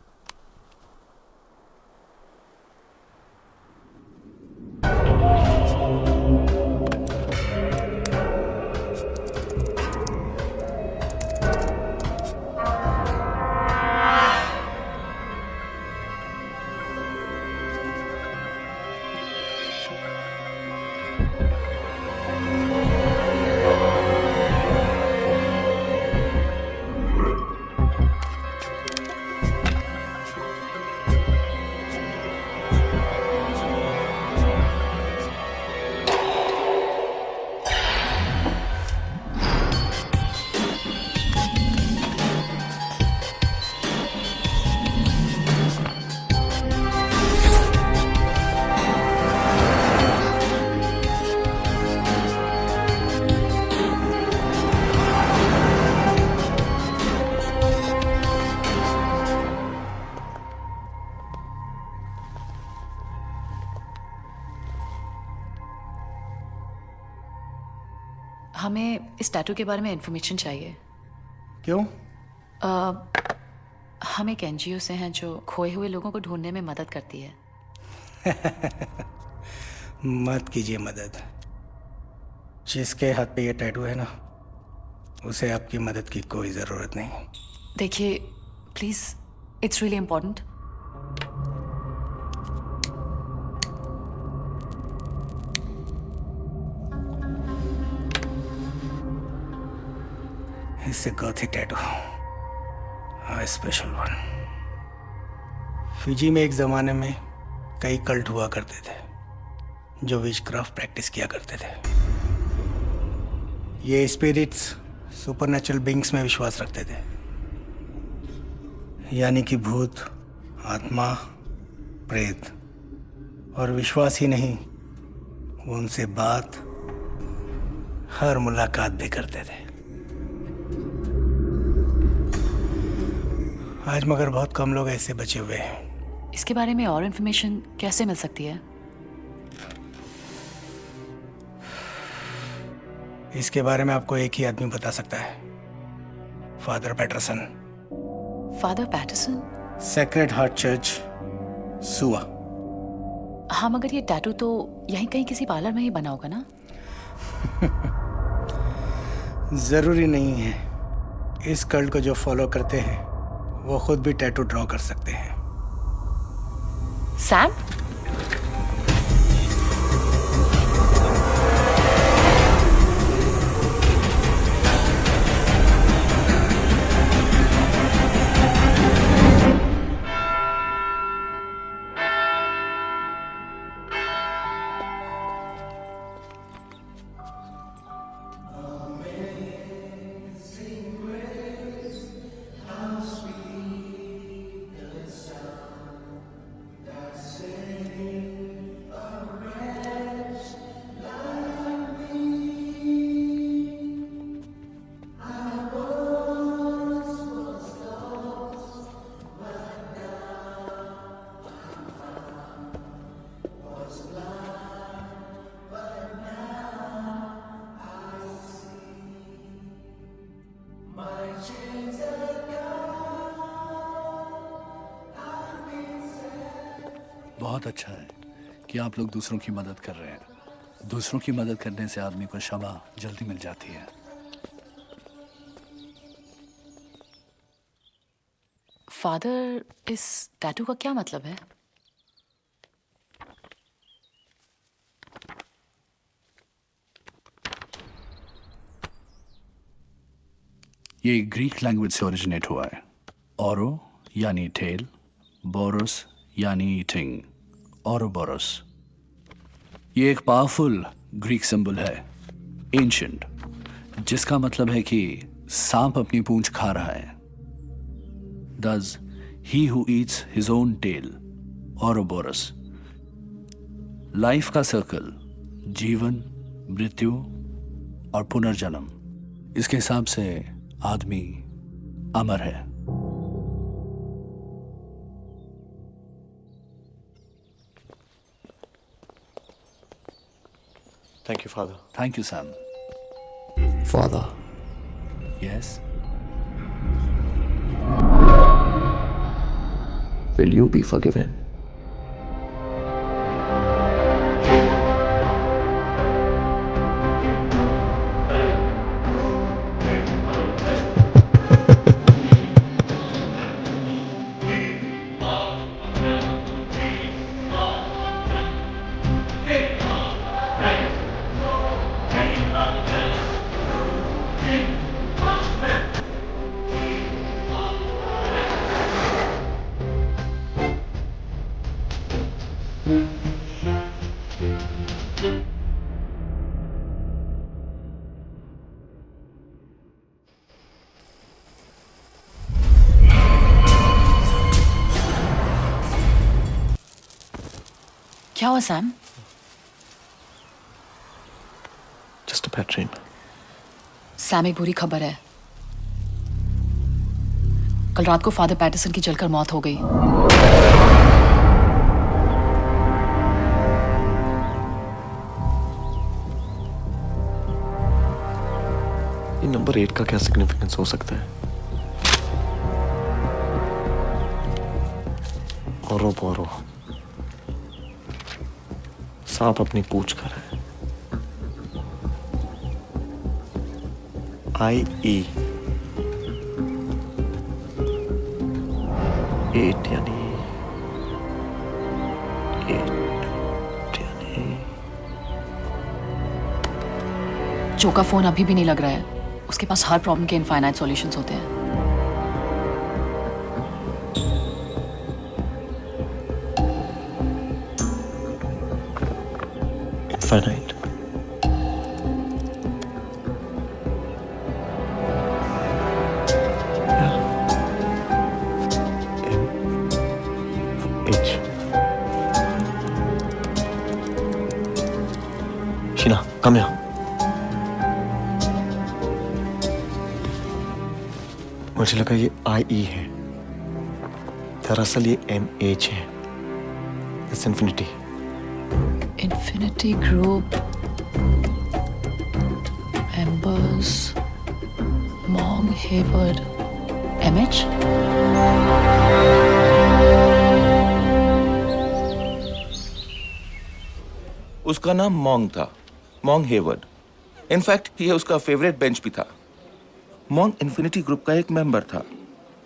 हमें इस टैटू के बारे में इंफॉर्मेशन चाहिए. क्यों? हम एक एनजीओ से हैं जो खोए हुए लोगों को ढूंढने में मदद करती है. मत कीजिए मदद. जिसके हाथ पे ये टैटू है ना, उसे आपकी मदद की कोई ज़रूरत नहीं. देखिए please, it's really important. It's a gothic tattoo. A special one. Fiji में एक ज़माने में कई कल्ट हुआ करते थे जो विचक्राफ्ट प्रैक्टिस किया करते थे. ये स्पिरिट्स सुपरनेचुरल बीइंग्स में विश्वास रखते थे, यानी कि भूत, आत्मा, प्रेत. और विश्वास ही नहीं, वो उनसे बात, हर मुलाकात भी करते थे. आज मगर बहुत कम लोग ऐसे बचे हुए हैं. इसके बारे में और इन्फॉर्मेशन कैसे मिल सकती है? इसके बारे में आपको एक ही आदमी बता सकता है, father Patterson. Father Patterson? Sacred heart church, सुआ. हाँ, मगर ये टैटू तो यहीं कहीं किसी पार्लर में ही बना होगा ना? ज़रूरी नहीं है इस कल्ट को जो फॉलो करते हैं वो खुद भी टैटू ड्रॉ कर सकते हैं। सैम? बहुत अच्छा है कि आप लोग दूसरों की मदद कर रहे हैं। दूसरों की मदद करने से आदमी को क्षमा जल्दी मिल जाती है। फादर, इस टैटू का क्या मतलब है? ये ग्रीक लैंग्वेज से ओरिजिनेट हुआ है। ओरो यानी टेल, बोरोस यानी ईटिंग, ओरोबोरोस। ये एक पावरफुल ग्रीक सिंबल है, एंशिएंट, जिसका मतलब है कि सांप अपनी पूंछ खा रहा है। Thus, he who eats his own tail, Ouroboros. Life का सर्कल, जीवन, मृत्यु और पुनर्जन्म, इसके हिसाब से आदमी अमर है। Thank you, Father. Thank you, Sam. Father. Yes? Will you be forgiven? क्या हुआ Sam? Just a bad dream. Sam, एक बुरी खबर है। कल रात को फादर पैटरसन की जलकर मौत हो गई। ये नंबर 8 का क्या सिग्निफिकेंस हो सकता है? ओरोबोरो, सांप अपनी पूंछ खा रहा है। IE 8 यानी 8 यानी जो का फोन अभी भी नहीं लग रहा है। उसके पास हर प्रॉब्लम के इनफाइनाइट सॉल्यूशंस होते हैं। Infinite. Sheena, come here. मुझे लगा ये IE है, दरअसल ये MH है। It's infinity. Infinity Group, Embers, Mong Hayward, MH? उसका नाम मॉन्ग था, मॉन्ग हेवर्ड। इनफैक्ट ये उसका फेवरेट बेंच भी था। मॉन्ग इन्फिनिटी ग्रुप का एक मेंबर था।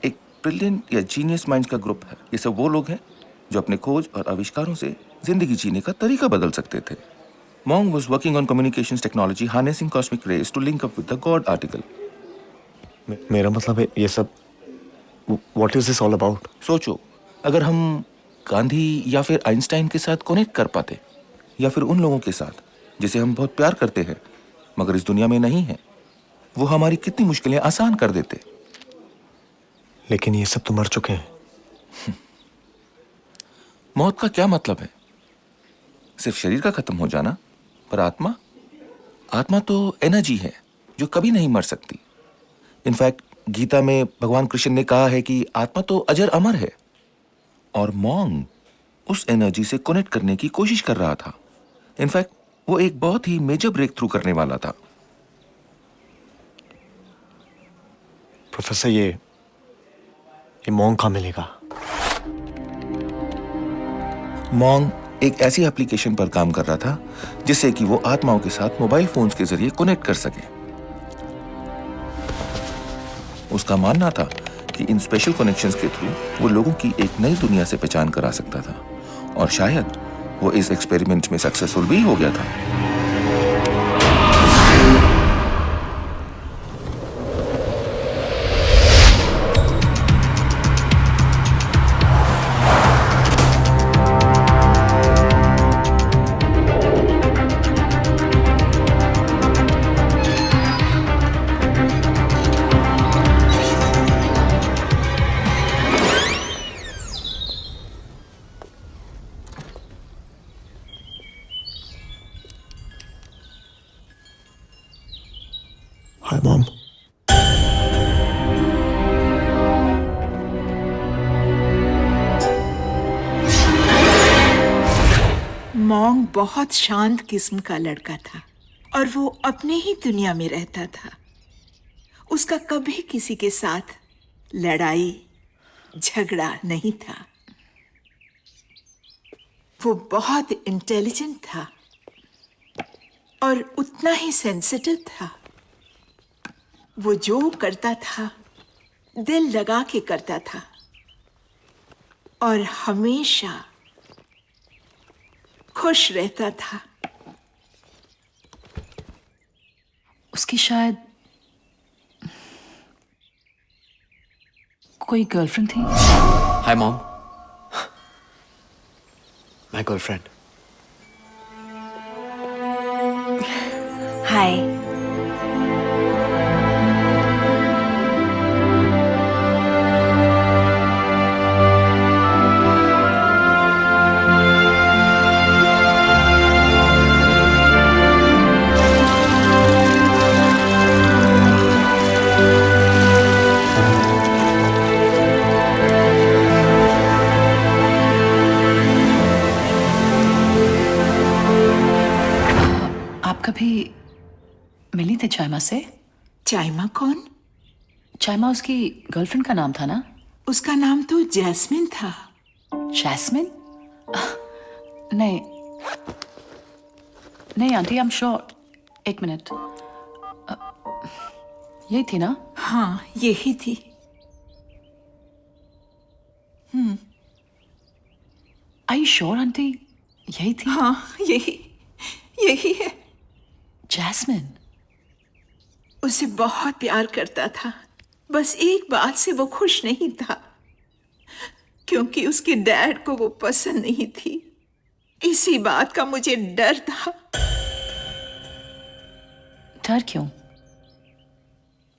एक ब्रिलियंट या जीनियस माइंड्स का ग्रुप है। ये सब वो लोग हैं जो अपने खोज और आविष्कारों से जिंदगी जीने का तरीका बदल सकते थे। मॉन्ग was working on communications technology harnessing cosmic rays to link up with the God article. मेरा मतलब है ये सब What is this all about? सोचो, अगर हम गांधी या फिर आइंस्टाइन के साथ कनेक्ट कर पाते, या फिर उन लोगों के साथ जिसे हम बहुत प्यार करते हैं मगर इस दुनिया में नहीं है, वो हमारी कितनी मुश्किलें आसान कर देते। लेकिन ये सब तो मर चुके हैं। मौत का क्या मतलब है? सिर्फ शरीर का खत्म हो जाना, पर आत्मा तो एनर्जी है जो कभी नहीं मर सकती। इनफैक्ट गीता में भगवान कृष्ण ने कहा है कि आत्मा तो अजर अमर है, और मॉन्ग उस एनर्जी से कनेक्ट करने की कोशिश कर रहा था। इनफैक्ट वो एक बहुत ही मेजर ब्रेक थ्रू करने वाला था। प्रोफेसर ये मॉन्ग कहाँ मिलेगा? मॉन्ग एक ऐसी एप्लीकेशन पर काम कर रहा था जिससे कि वो आत्माओं के साथ मोबाइल फोन्स के जरिए कनेक्ट कर सके। उसका मानना था कि इन स्पेशल कनेक्शंस के थ्रू वो लोगों की एक नई दुनिया से पहचान करा सकता था, और शायद वो इस एक्सपेरिमेंट में सक्सेसफुल भी हो गया था। Hi, Mom. मॉन्ग बहुत शांत किस्म का लड़का था और वो अपने ही दुनिया में रहता था। उसका कभी किसी के साथ लड़ाई झगड़ा नहीं था। वो बहुत इंटेलिजेंट था और उतना ही सेंसिटिव था। वो जो करता था दिल लगा के करता था और हमेशा खुश रहता था। उसकी शायद कोई गर्लफ्रेंड थी। Hi mom, my girlfriend. Hi. आप कभी मिली थी चाइमा से? चाइमा कौन? चाइमा उसकी गर्लफ्रेंड का नाम था ना? उसका नाम तो जैस्मिन था। जैस्मिन? नहीं नहीं आंटी, आई एम श्योर। एक मिनट, यही थी ना? हाँ, यही थी। आई यू श्योर आंटी? यही थी? हाँ, यही है। जैस्मिन उसे बहुत प्यार करता था, बस एक बात से वो खुश नहीं था, क्योंकि उसके डैड को वो पसंद नहीं थी। इसी बात का मुझे डर था। डर क्यों?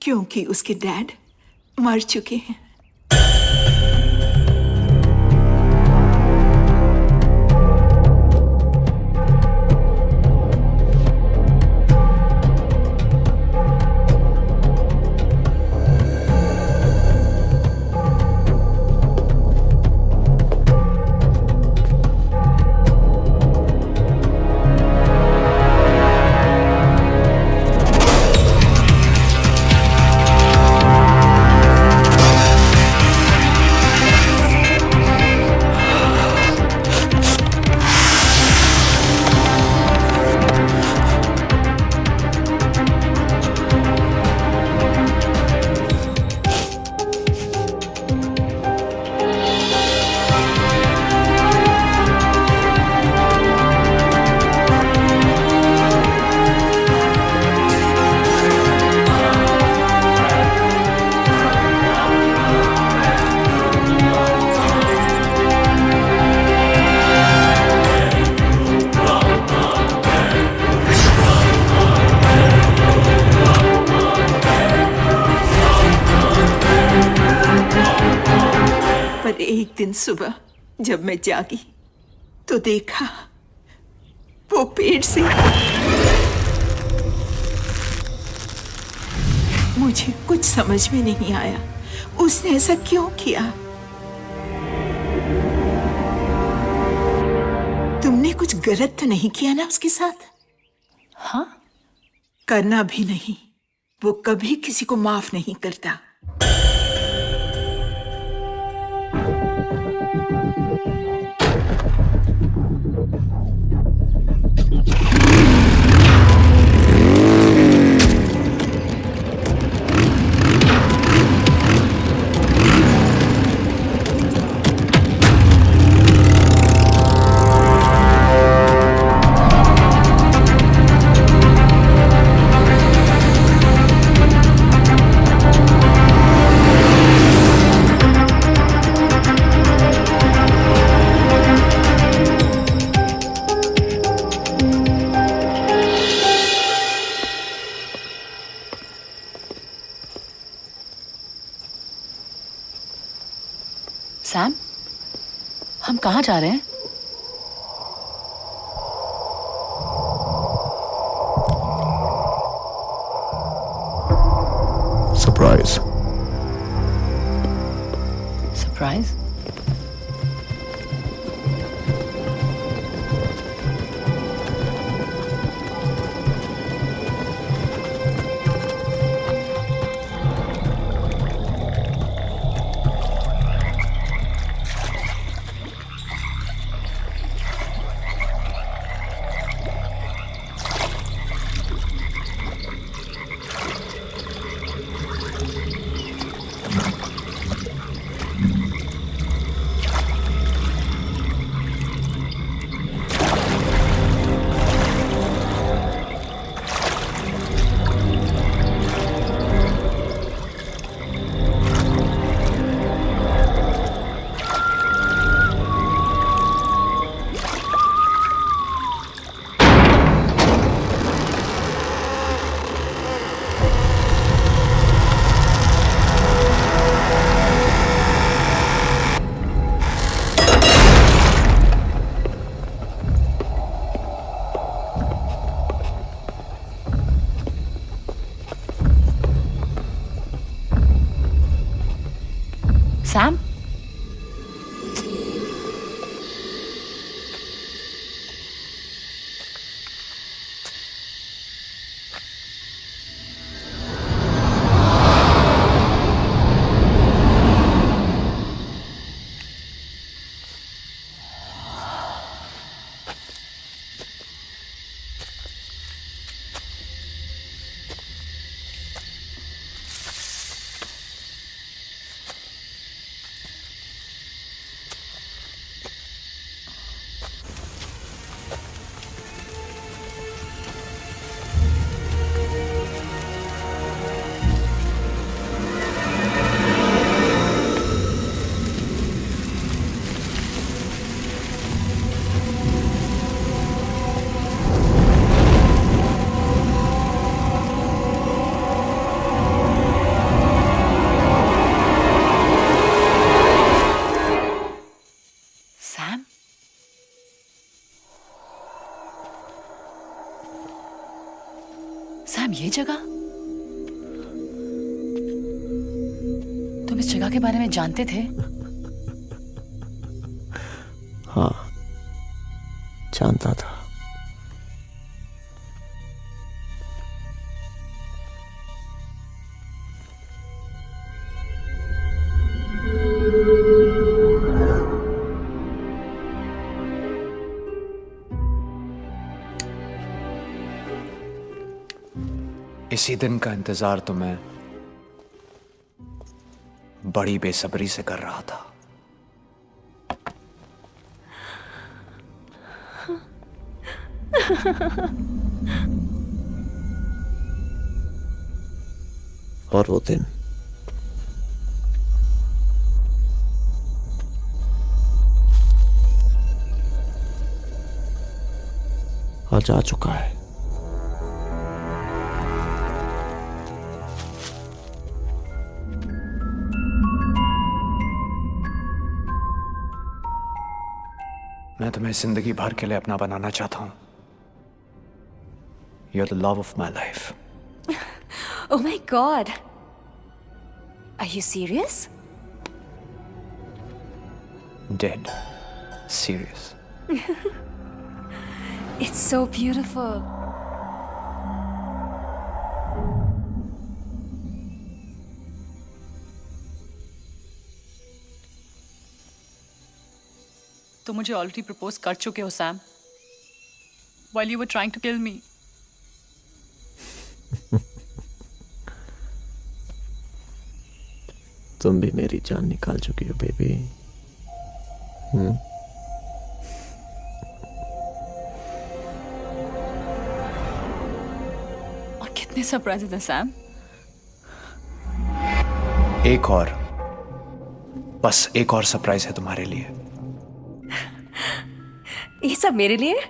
क्योंकि उसके डैड मर चुके हैं। दिन सुबह जब मैं जागी तो देखा वो पेड़ से मुझे कुछ समझ में नहीं आया उसने ऐसा क्यों किया। तुमने कुछ गलत तो नहीं किया ना उसके साथ? हाँ, करना भी नहीं, वो कभी किसी को माफ नहीं करता। सैम, हम कहाँ जा रहे हैं? सरप्राइज। सरप्राइज? सैम, सैम, ये जगह? तुम इस जगह के बारे में जानते थे? हाँ, जानता था। इसी दिन का इंतजार तो मैं बड़ी बेसब्री से कर रहा था। और वो दिन आज आ चुका है। मैं तुम्हें जिंदगी भर के लिए अपना बनाना चाहता हूँ। You're the love of my life. Oh my god. Are you serious? Dead. Serious. It's so beautiful. तुम मुझे ऑलरेडी प्रपोज कर चुके हो Sam, while you were trying to kill me. तुम भी मेरी जान निकाल चुकी हो बेबी। और कितने सरप्राइज थे सैम। एक और, बस एक और सरप्राइज है तुम्हारे लिए। ये सब मेरे लिए?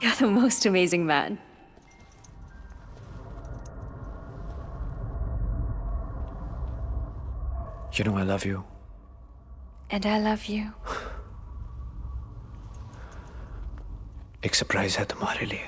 You're the most amazing man. You know I love you. And I love you. एक सरप्राइज है तुम्हारे लिए।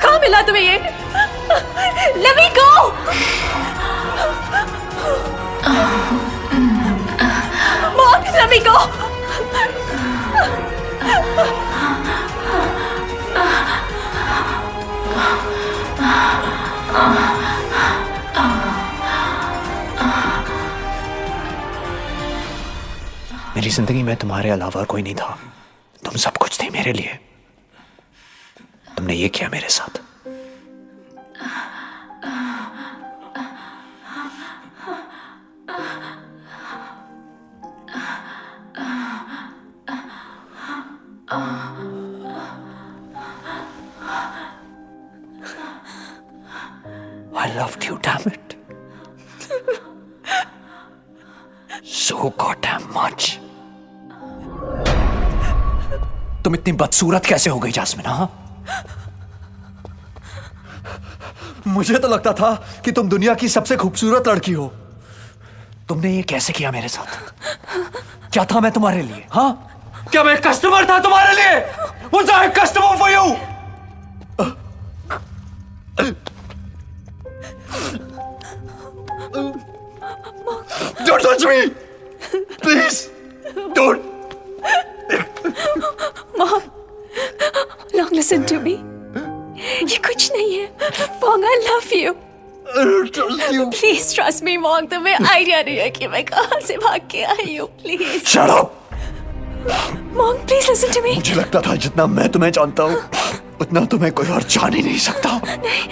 कहाँ मिला तुम्हें ये? Let me go! Mom, let me go! मेरी जिंदगी में तुम्हारे अलावा कोई नहीं था। तुम सब कुछ थी मेरे लिए। तुमने ये किया मेरे साथ। I loved you, damn it. So goddamn much. तुम इतनी बदसूरत कैसे हो गई जास्मिन? हाँ, मुझे तो लगता था कि तुम दुनिया की सबसे खूबसूरत लड़की हो। तुमने ये कैसे किया मेरे साथ? क्या था मैं तुम्हारे लिए? हाँ, क्या मैं कस्टमर था तुम्हारे लिए? Was I a customer for you? Don't touch me, please. Don't. Mom, Long, listen to me. ये कुछ नहीं है। Mom, I love you. I don't trust you. Please trust me, Mom. तुम्हें आइडिया नहीं है कि मैं कहाँ से भाग के आई हूँ। Please. Shut up. Mom, please listen to me. मुझे लगता था जितना मैं तुम्हें जानता हूँ उतना तुम्हें कोई और जान ही नहीं सकता। नहीं।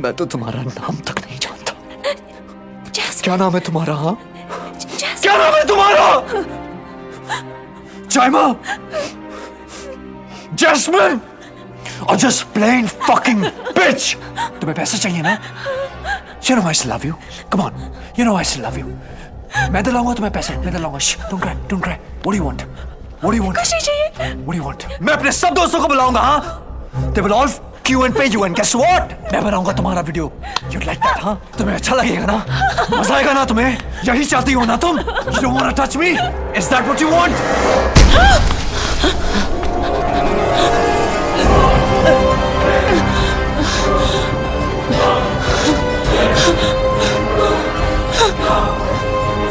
मैं तो तुम्हारा नाम तक नहीं जानता। Jasmine. क्या नाम है तुम्हारा? हाँ, Jasmine. क्या नाम है तुम्हारा? जायमा, जैस्मिन, और just plain fucking bitch. तुम्हें पैसे चाहिए ना? You know I still love you. Come on, you know I still love you. मैं दिलाऊंगा तुम्हें पैसे, मैं दिलाऊंगा। Shh, don't cry, don't cry. What do you want? What do you want? कुछ नहीं चाहिए। What do you want? मैं अपने सब दोस्तों को बुलाऊंगा। हाँ, they will all queue and pay you and guess what? मैं बनाऊंगा तुम्हारा वीडियो। You'd like that, हाँ? तुम्हें अच्छा लगेगा ना? मजा आएगा ना तुम्हें? यही चाहती हो ना तुम? You don't want to touch me? Is that what you want?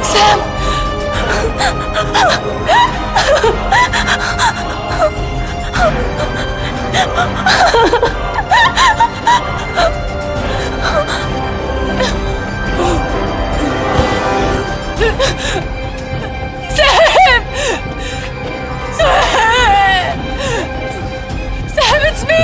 Sam. Sam, it's me.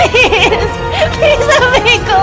Please अभी को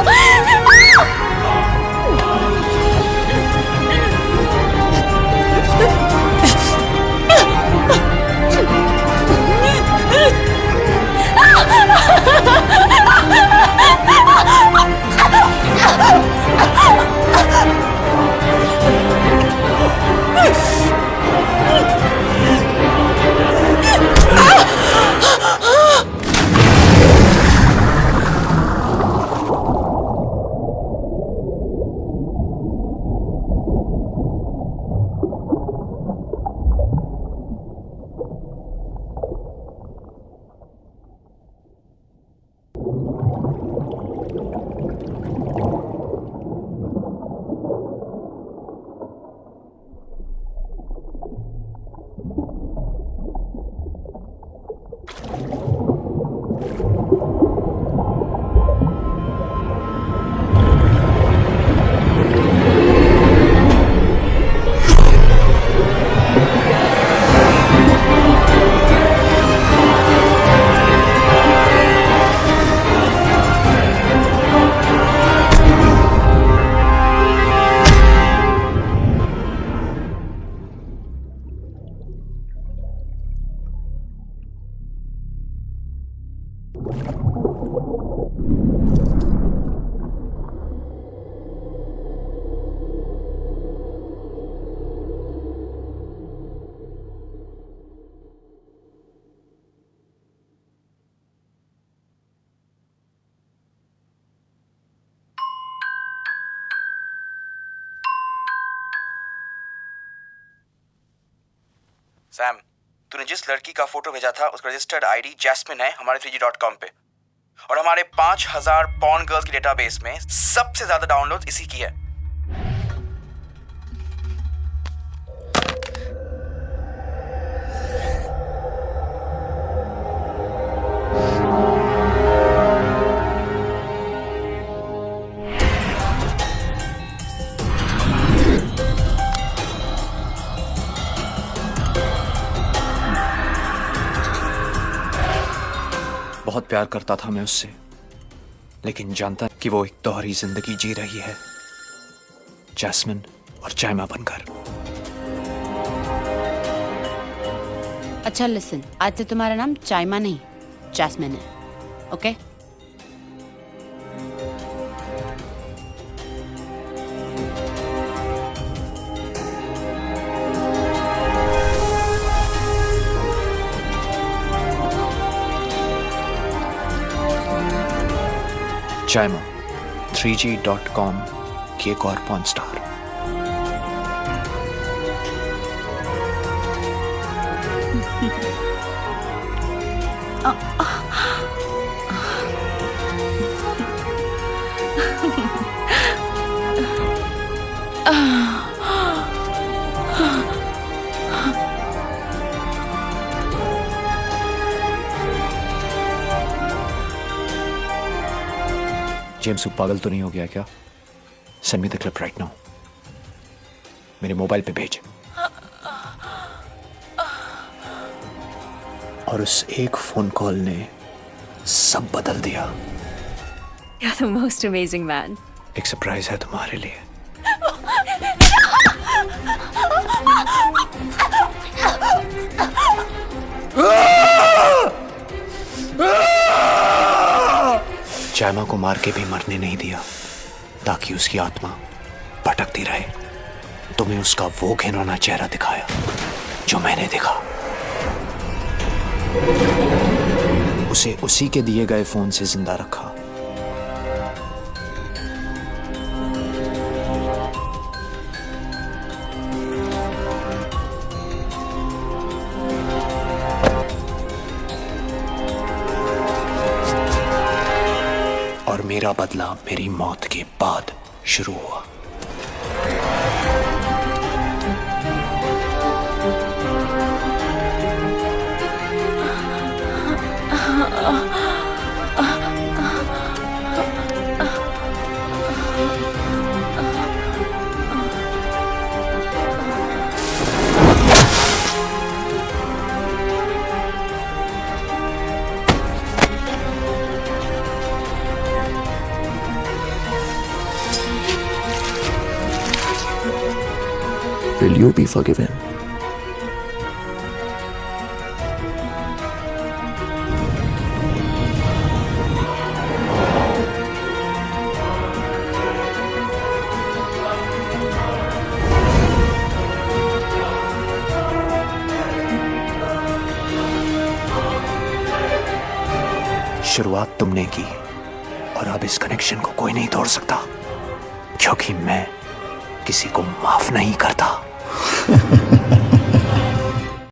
सैम, तूने जिस लड़की का फोटो भेजा था उसका रजिस्टर्ड आईडी जैस्मिन है हमारे 3G.com पे, और हमारे 5000 पॉर्न गर्ल्स की डेटाबेस में सबसे ज्यादा डाउनलोड इसी की है। बहुत प्यार करता था मैं उससे, लेकिन जानता कि वो एक दोहरी जिंदगी जी रही है, जैस्मिन और चाइमा बनकर। अच्छा लिसन, आज से तुम्हारा नाम चाइमा नहीं जैस्मिन है, ओके? चाइमा 3G.com की एक और पॉर्न स्टार। जेम्स, पागल तो नहीं हो गया क्या? Send me the clip right now, मेरे मोबाइल पे भेज। और उस एक फोन कॉल ने सब बदल दिया। You're the most amazing man. एक सरप्राइज है तुम्हारे लिए। चाइमा को मार के भी मरने नहीं दिया, ताकि उसकी आत्मा भटकती रहे। तुम्हें उसका वो घिनौना चेहरा दिखाया जो मैंने देखा। उसे उसी के दिए गए फोन से जिंदा रखा। और मेरा बदला मेरी मौत के बाद शुरू हुआ। Will you be forgiven? शुरुआत तुमने की और अब इस कनेक्शन को कोई नहीं तोड़ सकता, क्योंकि मैं किसी को माफ नहीं करता।